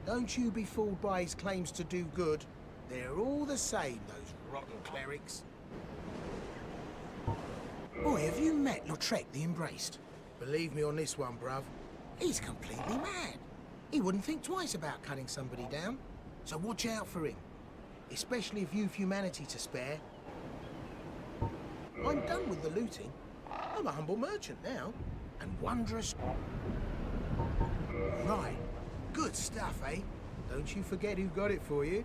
Speaker 15: Don't you be fooled by his claims to do good. They're all the same, those rotten clerics. Boy, have you met Lautrec the Embraced? Believe me on this one, bruv. He's completely mad. He wouldn't think twice about cutting somebody down. So watch out for him. Especially if you've humanity to spare. I'm done with the looting. I'm a humble merchant now. And wondrous... Right. Good stuff, eh? Don't you forget who got it for you.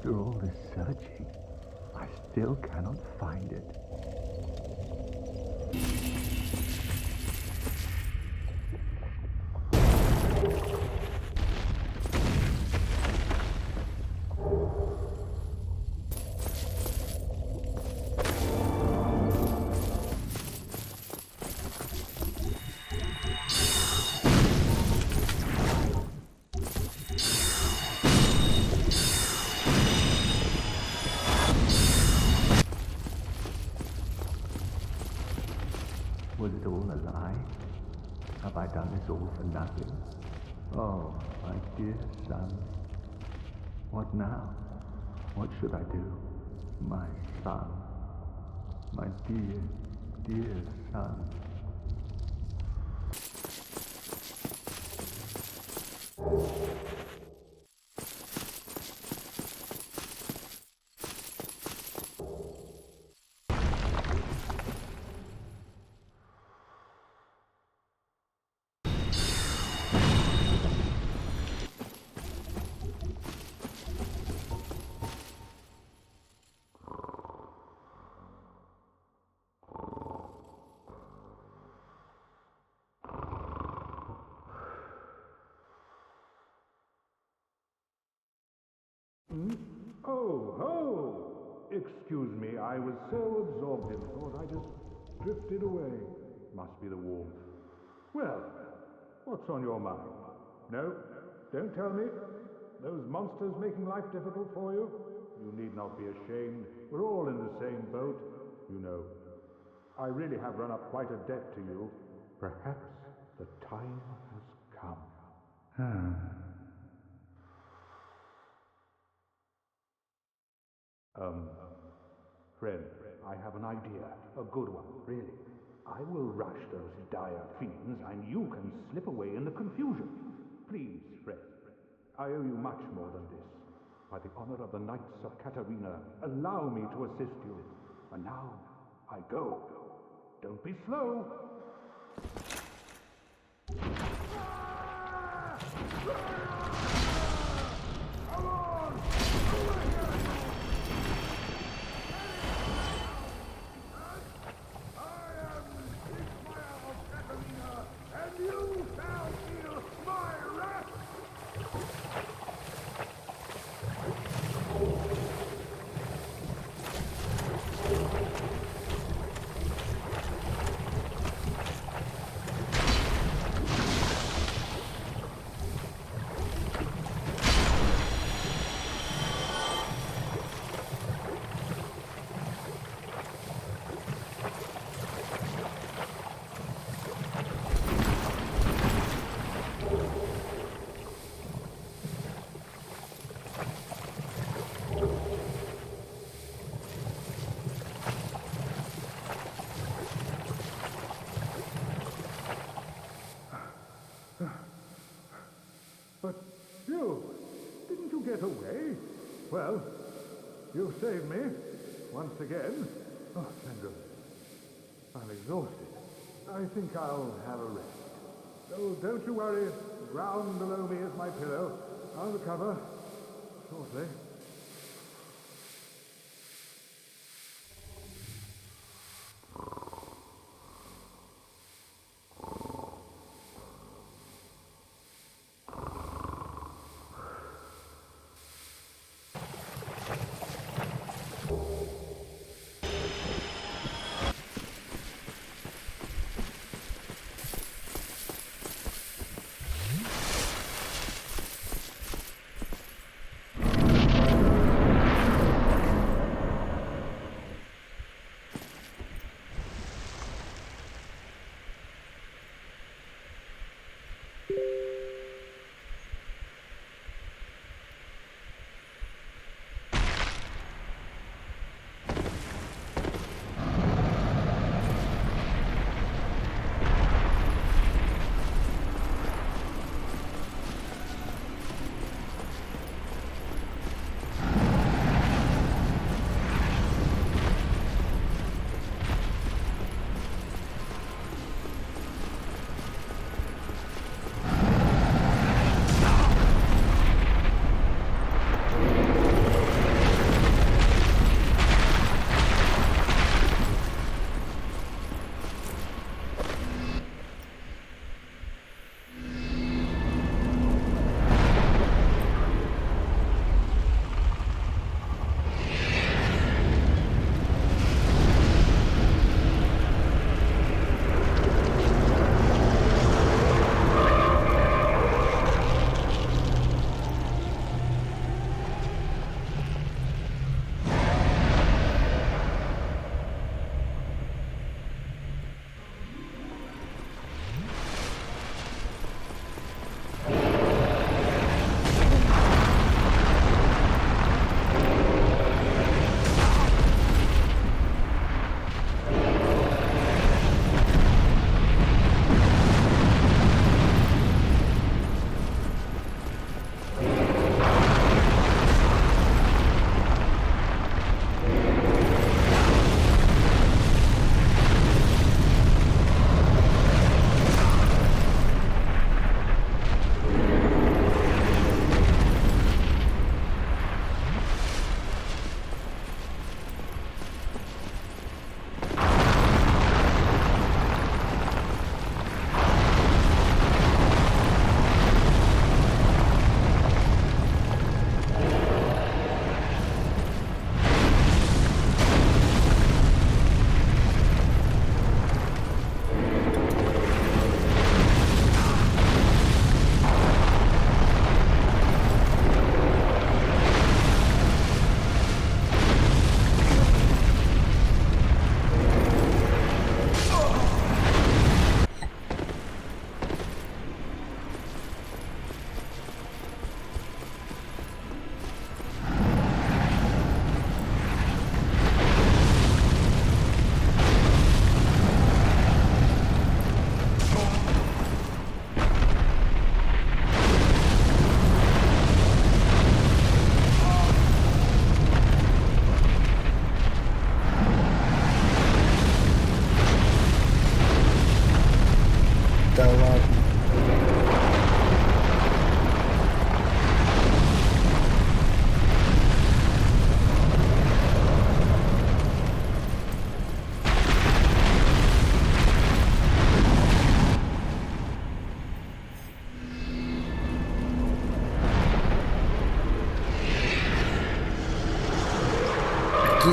Speaker 19: After all this searching, I still cannot find it. Was it all a lie? Have I done this all for nothing? Oh, my dear son. What now? What should I do? My son. My dear, dear son.
Speaker 20: Oh, ho! Excuse me, I was so absorbed in thought I just drifted away. Must be the warmth. Well, what's on your mind? No, don't tell me. Those monsters making life difficult for you? You need not be ashamed. We're all in the same boat, you know. I really have run up quite a debt to you. Perhaps the time has come. Friend, I have an idea. A good one, really. I will rush those dire fiends, and you can slip away in the confusion. Please, friend, I owe you much more than this. By the honor of the Knights of Katarina, allow me to assist you. And now, I go. Don't be slow. But you, didn't you get away? Well, you saved me, once again. Oh, thank goodness. I'm exhausted. I think I'll have a rest. Oh, don't you worry. The ground below me is my pillow. I'll recover shortly.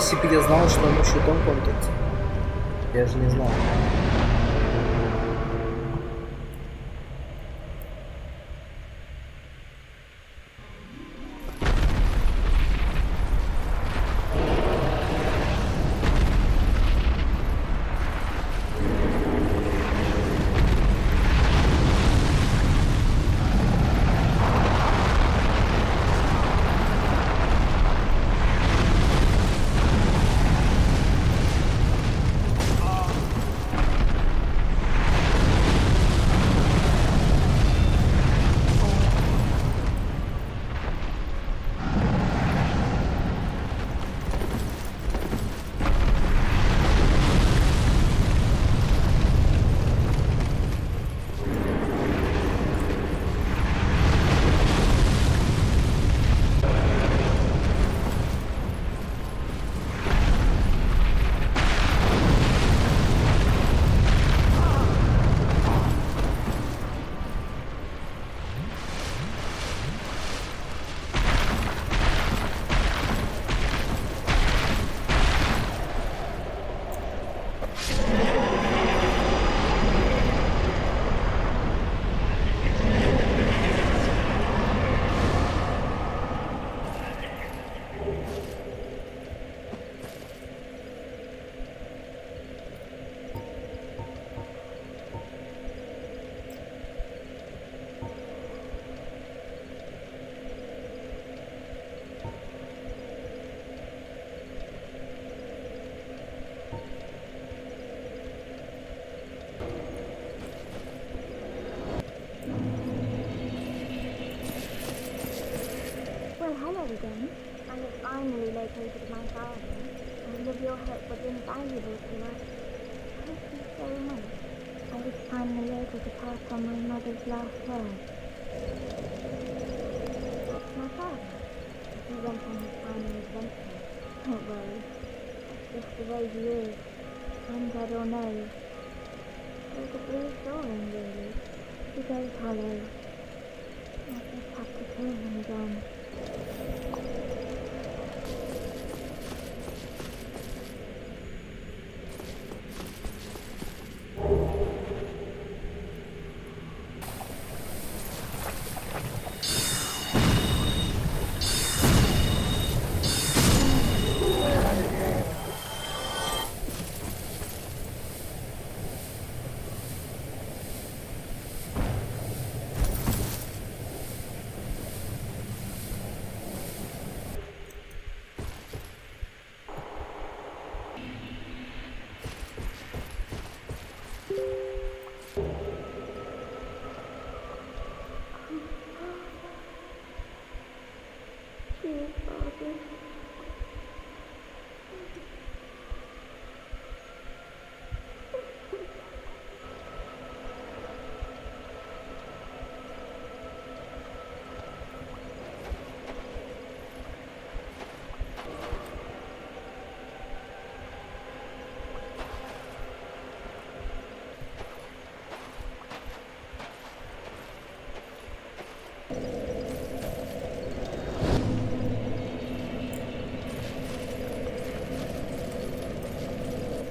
Speaker 3: если бы я знал, что он щитом контакт. Я же не знал.
Speaker 4: Well, hello again. I have finally located my father, and with your help was invaluable to us. Thank you so much. I was finally able to pass on my mother's last words. My father, he went on his final adventure. Don't worry. Just the way he is, undead or no. It's a reassuring, really. He goes hollow. I just have to kill him again.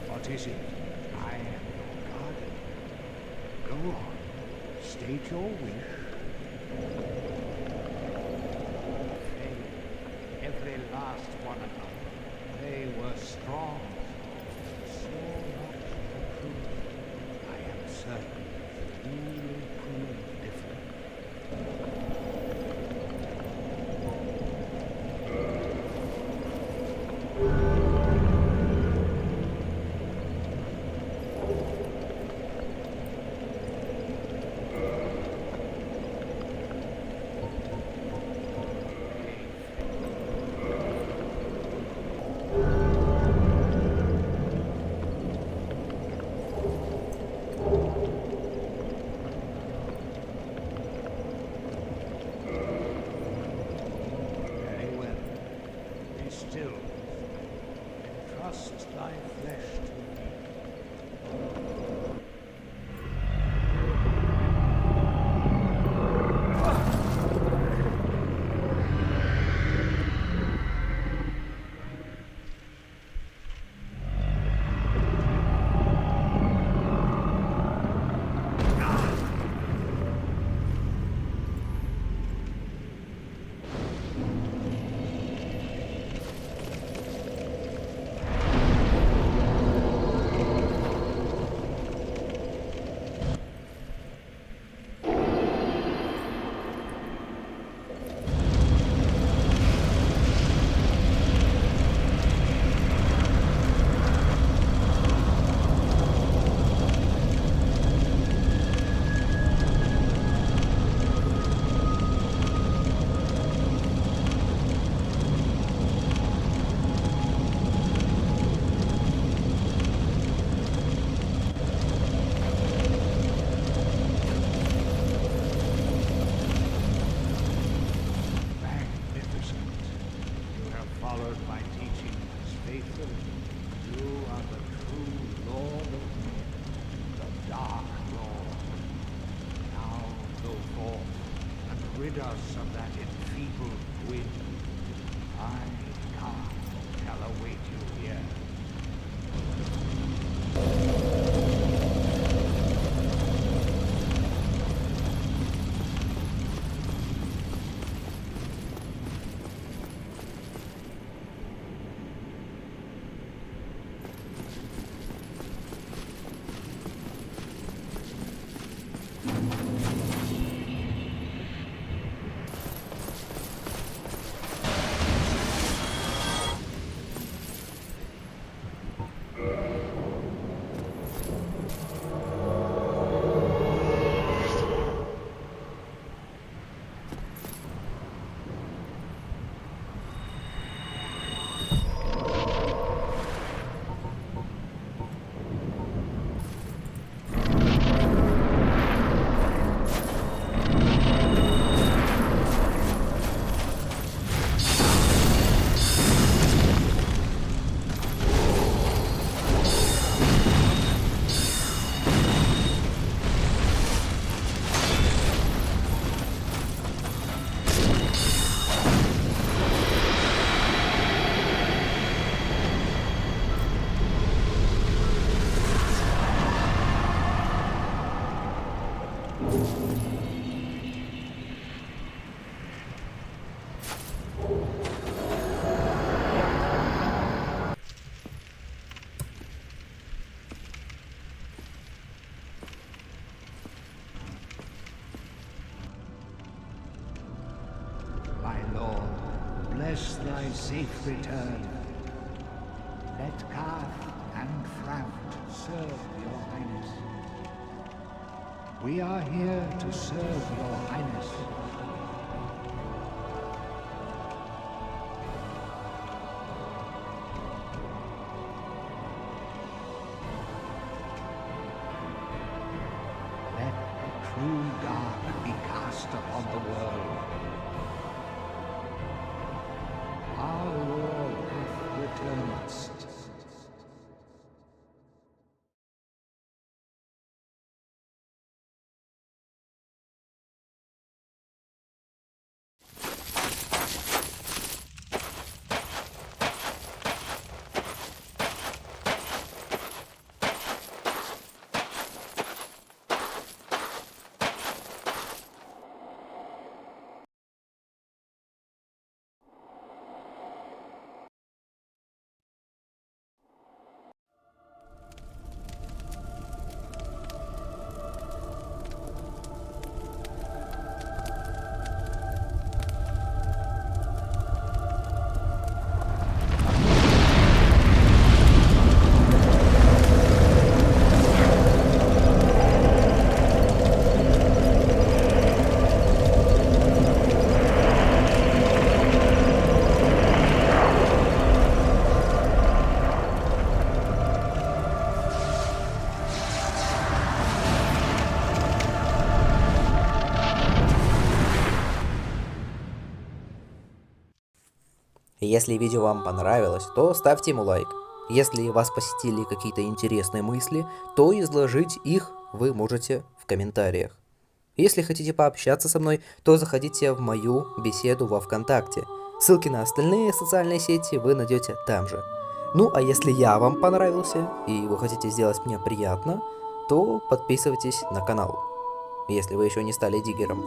Speaker 17: What is it? I am your guardian. Go on. State your wish. They, every last one of them, they were strong. Swore not the truth. I am certain you will prove different. Still, entrust thy flesh to me. us of that enfeebled wind. I shall await you here. Bless thy safe return. Let Carth and Frount serve your highness. We are here to serve your highness. Let the true dark be cast upon the world. Our war hath returned.
Speaker 10: Если видео вам понравилось, то ставьте ему лайк. Если вас посетили какие-то интересные мысли, то изложить их вы можете в комментариях. Если хотите пообщаться со мной, то заходите в мою беседу во ВКонтакте. Ссылки на остальные социальные сети вы найдете там же. Ну а если я вам понравился и вы хотите сделать мне приятно, то подписывайтесь на канал, если вы еще не стали диггером.